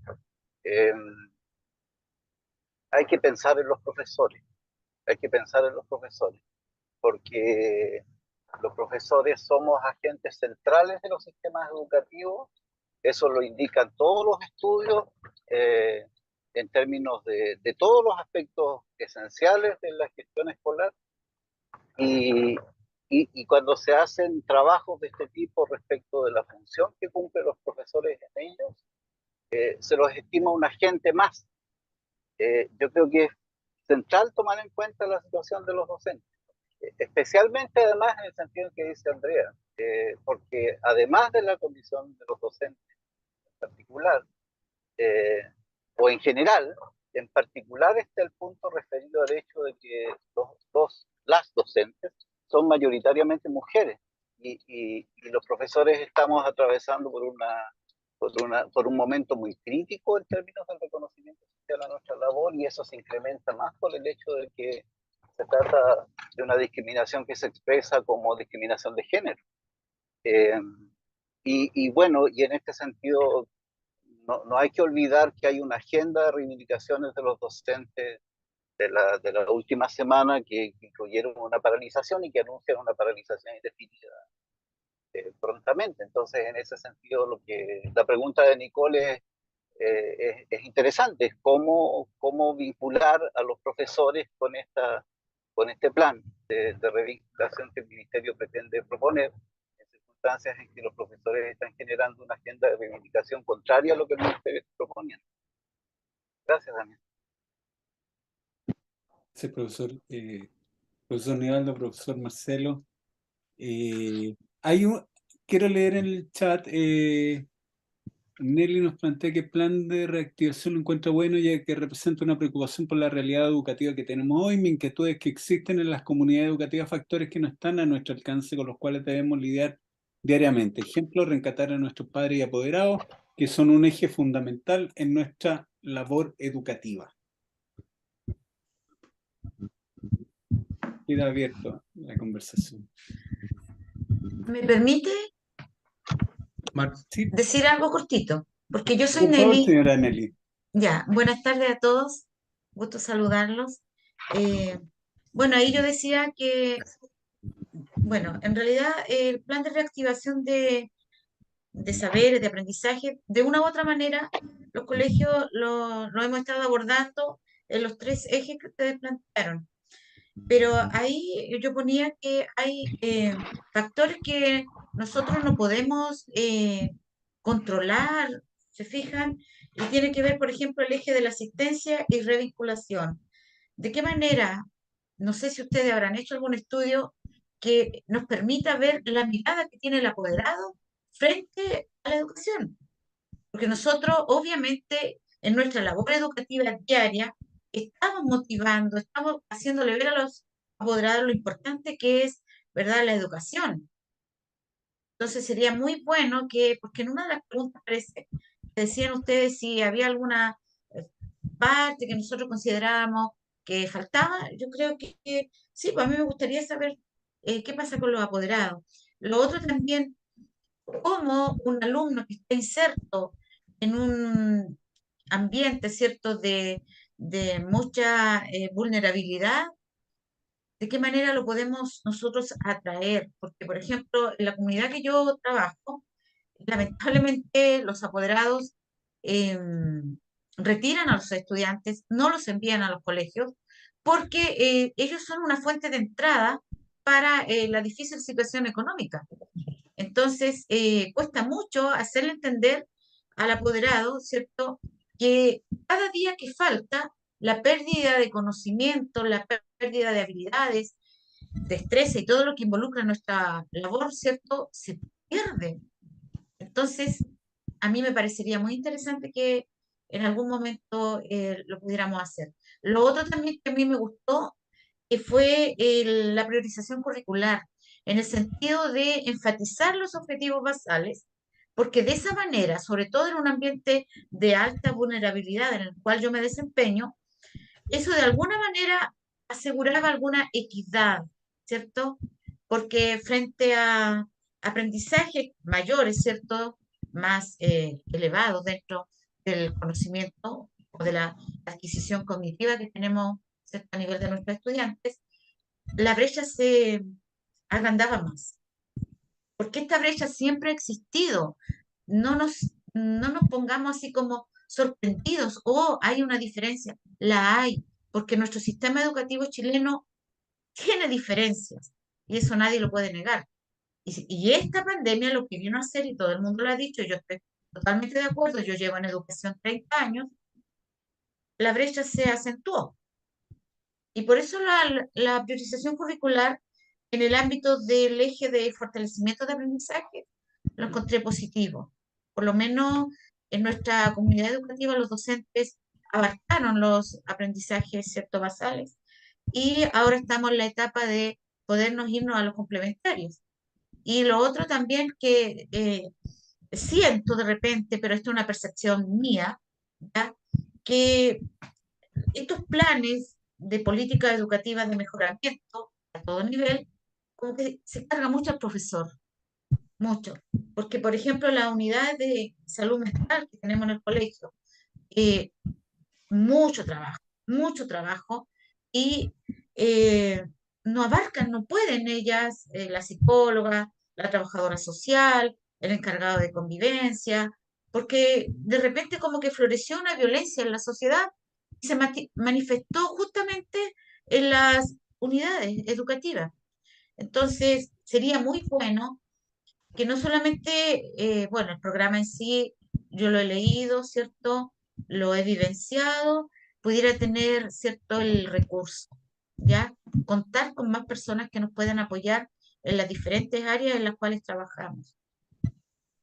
Hay que pensar en los profesores, porque los profesores somos agentes centrales de los sistemas educativos. Eso lo indican todos los estudios en términos de todos los aspectos esenciales de la gestión escolar. Y cuando se hacen trabajos de este tipo respecto de la función que cumplen los profesores en ellos, se los estima un agente más. Yo creo que es central tomar en cuenta la situación de los docentes, especialmente además en el sentido que dice Andrea, porque además de la condición de los docentes en particular, o en general, en particular está el punto referido al hecho de que las docentes son mayoritariamente mujeres y los profesores estamos atravesando por un momento muy crítico en términos del reconocimiento social a nuestra labor, y eso se incrementa más por el hecho de que se trata de una discriminación que se expresa como discriminación de género. Y bueno, y en este sentido no hay que olvidar que hay una agenda de reivindicaciones de los docentes de la última semana que incluyeron una paralización y que anuncian una paralización indefinida prontamente. Entonces, en ese sentido, la pregunta de Nicole es interesante, es cómo vincular a los profesores con este plan de revinculación que el Ministerio pretende proponer, en circunstancias en que los profesores están generando una agenda de reivindicación contraria a lo que el Ministerio está proponiendo. Gracias, Daniel. Sí, profesor. Profesor Nivaldo, profesor Marcelo. Quiero leer en el chat, Nelly nos plantea que el plan de reactivación lo encuentra bueno ya que representa una preocupación por la realidad educativa que tenemos hoy. Mi inquietud es que existen en las comunidades educativas factores que no están a nuestro alcance con los cuales debemos lidiar diariamente. Ejemplo, rescatar a nuestros padres y apoderados, que son un eje fundamental en nuestra labor educativa. Queda abierto la conversación. ¿Me permite Sí, decir algo cortito? Porque yo soy por favor, Nelly. señora Nelly. Ya, buenas tardes a todos. Gusto saludarlos. Bueno, ahí yo decía que, bueno, en realidad el plan de reactivación de saberes, de aprendizaje, de una u otra manera, los colegios lo hemos estado abordando en los tres ejes que ustedes plantearon. Pero ahí yo ponía que hay factores que nosotros no podemos controlar, ¿se fijan? Y tiene que ver, por ejemplo, el eje de la asistencia y revinculación. ¿De qué manera? No sé si ustedes habrán hecho algún estudio que nos permita ver la mirada que tiene el apoderado frente a la educación. Porque nosotros, obviamente, en nuestra labor educativa diaria, estamos motivando, estamos haciéndole ver a los apoderados lo importante que es, ¿verdad?, la educación. Entonces sería muy bueno que, porque en una de las preguntas parece, decían ustedes si había alguna parte que nosotros considerábamos que faltaba. Yo creo que sí, pues a mí me gustaría saber qué pasa con los apoderados. Lo otro también, cómo un alumno que está inserto en un ambiente, ¿cierto?, de mucha vulnerabilidad, ¿de qué manera lo podemos nosotros atraer? Porque, por ejemplo, en la comunidad que yo trabajo, lamentablemente los apoderados retiran a los estudiantes, no los envían a los colegios, porque ellos son una fuente de entrada para la difícil situación económica. Entonces, cuesta mucho hacerle entender al apoderado, ¿cierto?, que cada día que falta, la pérdida de conocimiento, la pérdida de habilidades, destreza y todo lo que involucra nuestra labor, ¿cierto?, se pierde. Entonces, a mí me parecería muy interesante que en algún momento lo pudiéramos hacer. Lo otro también que a mí me gustó fue la priorización curricular, en el sentido de enfatizar los objetivos basales, porque de esa manera, sobre todo en un ambiente de alta vulnerabilidad en el cual yo me desempeño, eso de alguna manera aseguraba alguna equidad, ¿cierto? Porque frente a aprendizajes mayores, ¿cierto? Más elevados dentro del conocimiento o de la adquisición cognitiva que tenemos, ¿cierto?, a nivel de nuestros estudiantes, la brecha se agrandaba más. Porque esta brecha siempre ha existido. No nos pongamos así como sorprendidos, oh, hay una diferencia. La hay, porque nuestro sistema educativo chileno tiene diferencias y eso nadie lo puede negar. Y esta pandemia lo que vino a hacer, y todo el mundo lo ha dicho, yo estoy totalmente de acuerdo, yo llevo en educación 30 años, la brecha se acentuó. Y por eso la priorización curricular en el ámbito del eje de fortalecimiento de aprendizaje lo encontré positivo. Por lo menos en nuestra comunidad educativa los docentes abarcaron los aprendizajes, ¿cierto?, basales, y ahora estamos en la etapa de podernos irnos a los complementarios. Y lo otro también que siento de repente, pero esto es una percepción mía, ¿ya?, que estos planes de política educativa de mejoramiento a todo nivel, como que se carga mucho al profesor, mucho. Porque, por ejemplo, la unidad de salud mental que tenemos en el colegio, eh, mucho trabajo, y no abarcan, no pueden ellas, la psicóloga, la trabajadora social, el encargado de convivencia, porque de repente como que floreció una violencia en la sociedad y se manifestó justamente en las unidades educativas. Entonces, sería muy bueno que no solamente, bueno, el programa en sí, yo lo he leído, ¿cierto? Lo he vivenciado, pudiera tener, ¿cierto?, el recurso, ¿ya? Contar con más personas que nos puedan apoyar en las diferentes áreas en las cuales trabajamos.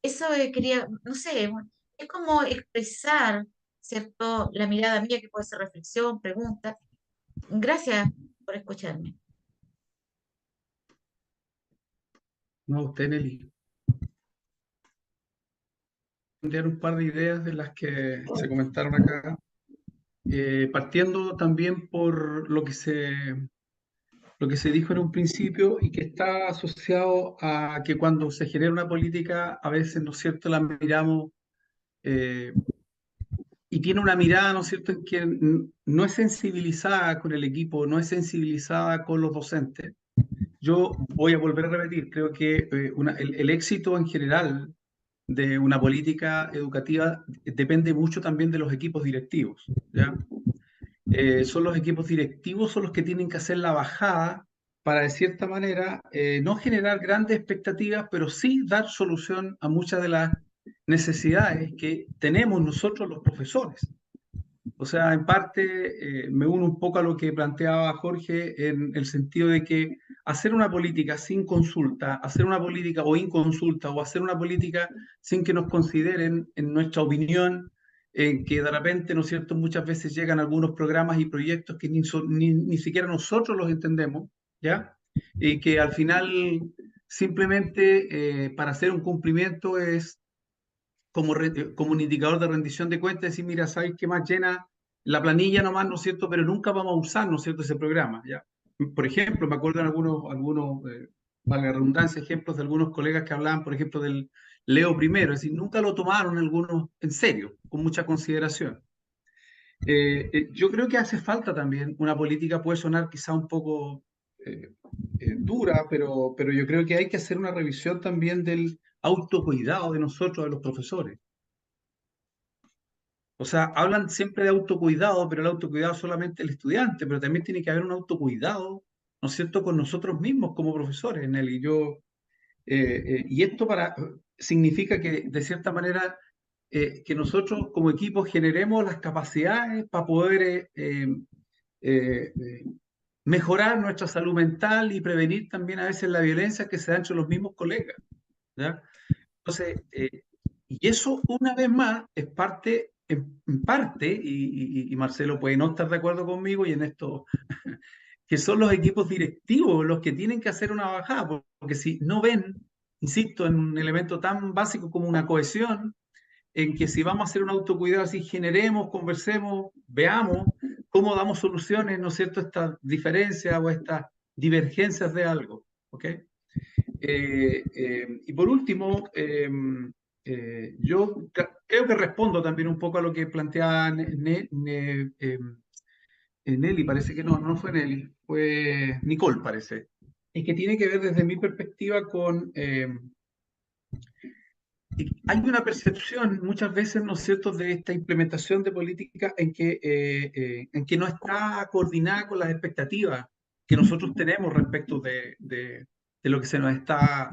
Eso quería, no sé, es como expresar, ¿cierto?, la mirada mía, que puede ser reflexión, pregunta. Gracias por escucharme. No, usted, Nelly. Plantear un par de ideas de las que se comentaron acá, partiendo también por lo que se dijo en un principio y que está asociado a que cuando se genera una política, a veces, ¿no es cierto?, la miramos y tiene una mirada, ¿no es cierto?, en que no es sensibilizada con el equipo, no es sensibilizada con los docentes. Yo voy a volver a repetir, creo que el éxito en general de una política educativa depende mucho también de los equipos directivos, ¿ya? son los equipos directivos, son los que tienen que hacer la bajada para, de cierta manera, no generar grandes expectativas, pero sí dar solución a muchas de las necesidades que tenemos nosotros los profesores. O sea, en parte me uno un poco a lo que planteaba Jorge en el sentido de que hacer una política sin consulta, hacer una política o inconsulta, o hacer una política sin que nos consideren, en nuestra opinión, que de repente, ¿no es cierto?, muchas veces llegan algunos programas y proyectos que ni siquiera nosotros los entendemos, ¿ya? Y que al final simplemente para hacer un cumplimiento es como un indicador de rendición de cuentas, decir, mira, ¿sabes qué más llena la planilla nomás, ¿no es cierto? Pero nunca vamos a usar, ¿no es cierto?, ese programa, ¿ya? Por ejemplo, me acuerdo de algunos valga la redundancia, ejemplos de algunos colegas que hablaban, por ejemplo, del Leo primero, es decir, nunca lo tomaron algunos en serio, con mucha consideración. Yo creo que hace falta también una política, puede sonar quizá un poco dura, pero yo creo que hay que hacer una revisión también del autocuidado de nosotros, de los profesores. O sea, hablan siempre de autocuidado, pero el autocuidado es solamente el estudiante, pero también tiene que haber un autocuidado, ¿no es cierto?, con nosotros mismos como profesores, Nelly. Y esto significa que, de cierta manera, que nosotros como equipo generemos las capacidades para poder mejorar nuestra salud mental y prevenir también a veces la violencia que se da entre los mismos colegas, ¿ya? Entonces, y eso una vez más es parte, en parte, y Marcelo puede no estar de acuerdo conmigo y en esto, que son los equipos directivos los que tienen que hacer una bajada, porque si no ven, insisto, en un elemento tan básico como una cohesión, en que si vamos a hacer un autocuidado así, generemos, conversemos, veamos cómo damos soluciones, ¿no es cierto?, estas diferencias o estas divergencias de algo, ¿ok? Y por último, yo creo que respondo también un poco a lo que planteaba Nelly, parece que no fue Nelly, fue Nicole, parece. Y que tiene que ver desde mi perspectiva con... hay una percepción muchas veces, ¿no es cierto?, de esta implementación de política en que no está coordinada con las expectativas que nosotros tenemos respecto de lo que se nos está...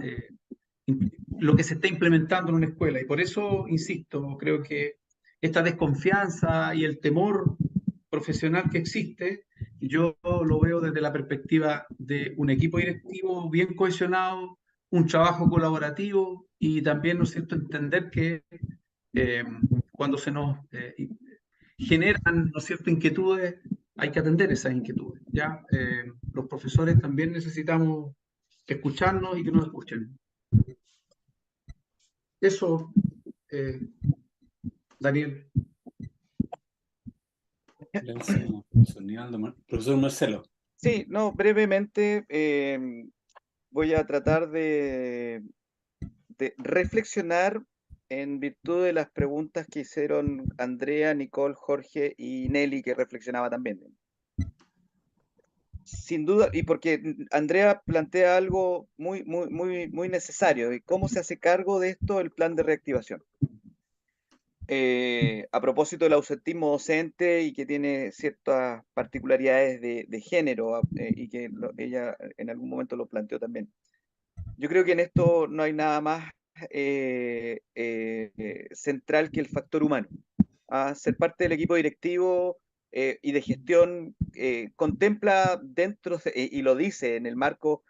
lo que se está implementando en una escuela. Y por eso, insisto, creo que esta desconfianza y el temor profesional que existe, yo lo veo desde la perspectiva de un equipo directivo bien cohesionado, un trabajo colaborativo y también, ¿no es cierto?, entender que cuando se nos generan, ¿no es cierto?, inquietudes, hay que atender esas inquietudes, ¿ya? Los profesores también necesitamos escucharnos y que nos escuchen. Eso, Daniel. Gracias, profesor Nivaldo. Profesor Marcelo. Sí, no, brevemente voy a tratar de reflexionar en virtud de las preguntas que hicieron Andrea, Nicole, Jorge y Nelly, que reflexionaba también. Sin duda, y porque Andrea plantea algo muy necesario, de cómo se hace cargo de esto el plan de reactivación. A propósito del ausentismo docente y que tiene ciertas particularidades de género, y que ella en algún momento lo planteó también. Yo creo que en esto no hay nada más central que el factor humano. Ser parte del equipo directivo y de gestión contempla dentro, y lo dice en el marco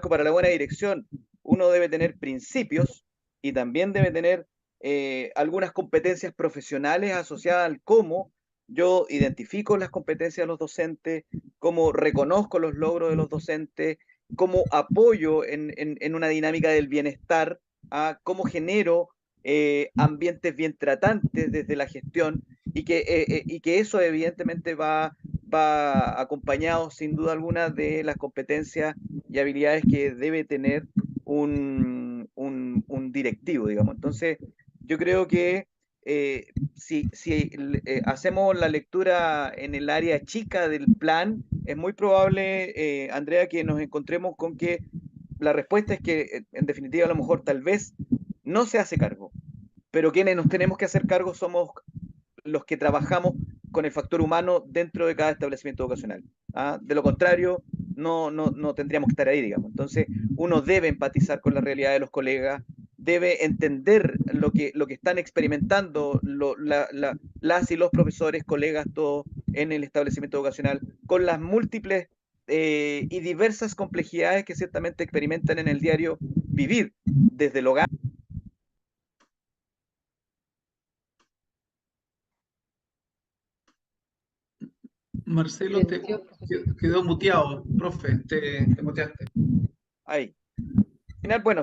para la buena dirección, uno debe tener principios y también debe tener algunas competencias profesionales asociadas al cómo yo identifico las competencias de los docentes, cómo reconozco los logros de los docentes, cómo apoyo en una dinámica del bienestar, cómo genero ambientes bien tratantes desde la gestión y que eso evidentemente va acompañado sin duda alguna de las competencias y habilidades que debe tener un directivo, digamos. Entonces, yo creo que si hacemos la lectura en el área chica del plan, es muy probable, Andrea, que nos encontremos con que la respuesta es que, en definitiva, a lo mejor tal vez no se hace cargo, pero quienes nos tenemos que hacer cargo somos los que trabajamos el factor humano dentro de cada establecimiento educacional. ¿Ah? De lo contrario, no tendríamos que estar ahí, digamos. Entonces, uno debe empatizar con la realidad de los colegas, debe entender lo que están experimentando las y los profesores, colegas, todos en el establecimiento educacional, con las múltiples y diversas complejidades que ciertamente experimentan en el diario vivir, desde el hogar. Marcelo, Silencio, profesor. quedó muteado, profe, te muteaste. Ahí.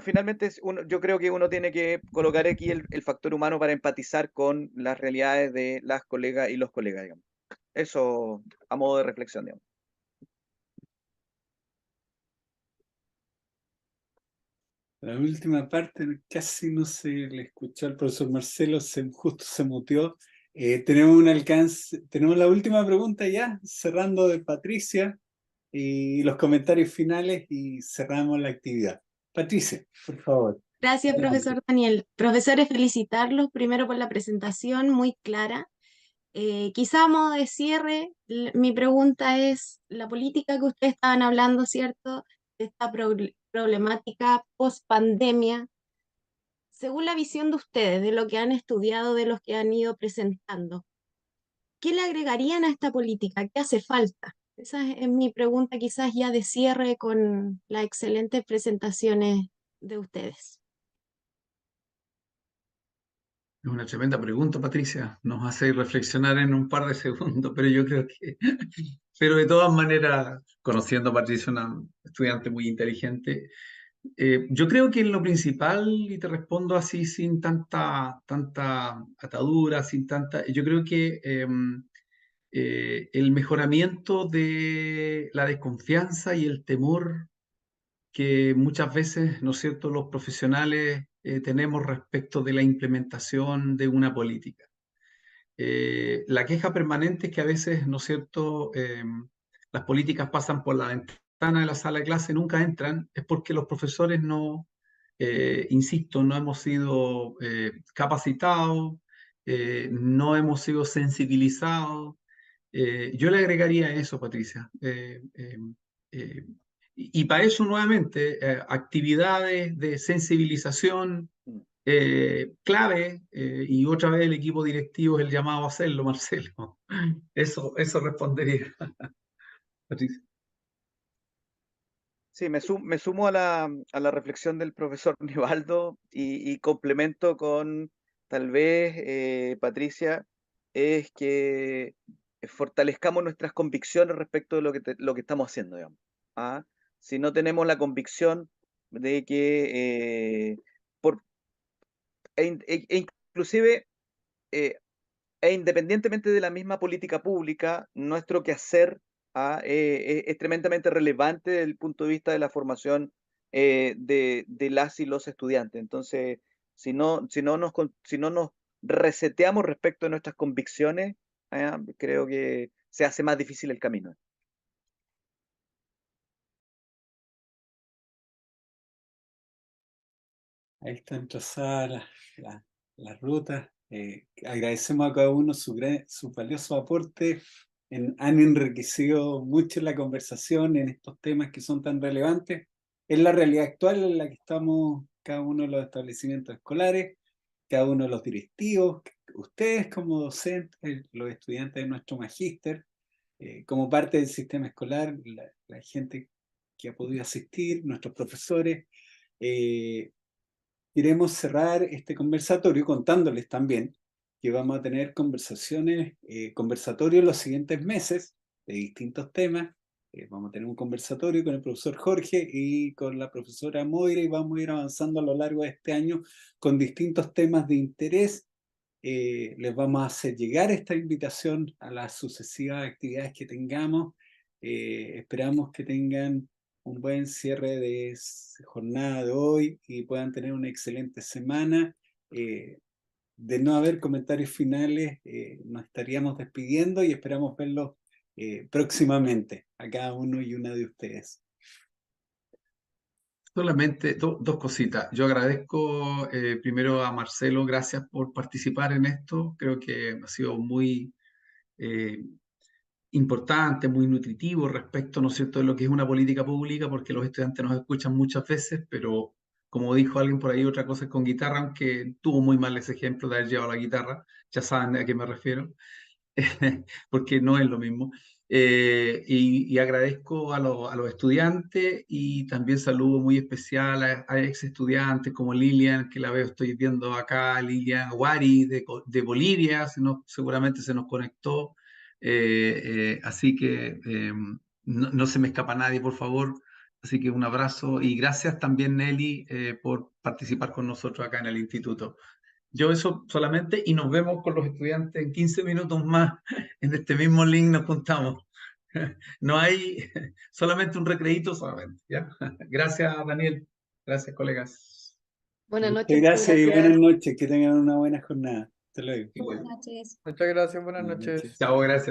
Finalmente yo creo que uno tiene que colocar aquí el factor humano para empatizar con las realidades de las colegas y los colegas, digamos. Eso a modo de reflexión, digamos. La última parte casi no se le escuchó al profesor Marcelo, justo se muteó. Tenemos la última pregunta ya, cerrando de Patricia, y los comentarios finales y cerramos la actividad. Patricia, por favor. Gracias, profesor Daniel. Profesores, felicitarlos primero por la presentación muy clara. Quizá a modo de cierre, mi pregunta es, la política que ustedes estaban hablando, ¿cierto? Esta problemática post-pandemia, según la visión de ustedes, de lo que han estudiado, de los que han ido presentando, ¿qué le agregarían a esta política? ¿Qué hace falta? Esa es mi pregunta quizás ya de cierre con las excelentes presentaciones de ustedes. Es una tremenda pregunta, Patricia. Nos hace reflexionar en un par de segundos, pero yo creo que... Pero de todas maneras, conociendo a Patricia, una estudiante muy inteligente, yo creo que lo principal, y te respondo así sin tanta atadura, yo creo que el mejoramiento de la desconfianza y el temor que muchas veces, ¿no es cierto?, los profesionales tenemos respecto de la implementación de una política. La queja permanente es que a veces, ¿no es cierto?, las políticas pasan por la ventana de la sala de clase, nunca entran, es porque los profesores no, insisto, no hemos sido capacitados, no hemos sido sensibilizados. Yo le agregaría eso, Patricia. Y para eso, nuevamente, actividades de sensibilización clave, y otra vez el equipo directivo es el llamado a hacerlo, Marcelo. Eso respondería, Patricia. Sí, me sumo a la reflexión del profesor Nivaldo y complemento con, tal vez, Patricia, es que fortalezcamos nuestras convicciones respecto de lo que estamos haciendo, digamos. ¿Ah? Si no tenemos la convicción de que, inclusive, independientemente de la misma política pública, nuestro quehacer es tremendamente relevante desde el punto de vista de la formación de las y los estudiantes. Entonces, si no nos reseteamos respecto a nuestras convicciones, creo que se hace más difícil el camino. Ahí están trazadas las rutas. Agradecemos a cada uno su valioso aporte. Han enriquecido mucho la conversación en estos temas que son tan relevantes. Es la realidad actual en la que estamos cada uno de los establecimientos escolares, cada uno de los directivos, ustedes como docentes, los estudiantes de nuestro magíster, como parte del sistema escolar, la gente que ha podido asistir, nuestros profesores. Queremos cerrar este conversatorio contándoles también que vamos a tener conversatorios los siguientes meses de distintos temas. Vamos a tener un conversatorio con el profesor Jorge y con la profesora Moira y vamos a ir avanzando a lo largo de este año con distintos temas de interés. Les vamos a hacer llegar esta invitación a las sucesivas actividades que tengamos. Esperamos que tengan un buen cierre de jornada de hoy y puedan tener una excelente semana. De no haber comentarios finales, nos estaríamos despidiendo y esperamos verlos próximamente a cada uno y una de ustedes. Solamente dos cositas. Yo agradezco primero a Marcelo, gracias por participar en esto. Creo que ha sido muy importante, muy nutritivo respecto, ¿no es cierto?, de lo que es una política pública, porque los estudiantes nos escuchan muchas veces, pero como dijo alguien por ahí, otra cosa es con guitarra, aunque tuvo muy mal ese ejemplo de haber llevado la guitarra, ya saben a qué me refiero, porque no es lo mismo. Y agradezco a los estudiantes y también saludo muy especial a ex estudiantes como Lilian, que la veo, estoy viendo acá, Lilian Wari de Bolivia, seguramente se nos conectó. Así que no se me escapa nadie, por favor. Así que un abrazo y gracias también, Nelly, por participar con nosotros acá en el instituto. Yo eso solamente, y nos vemos con los estudiantes en 15 minutos más. En este mismo link nos juntamos. No hay solamente un recreíto solamente, ¿ya? Gracias, Daniel. Gracias, colegas. Buenas Muchas noches. gracias y buenas Gracias. noches. Que tengan una buena jornada. Hasta luego. Buenas noches. Muchas gracias, buenas Buenas noches. noches. Chao, gracias.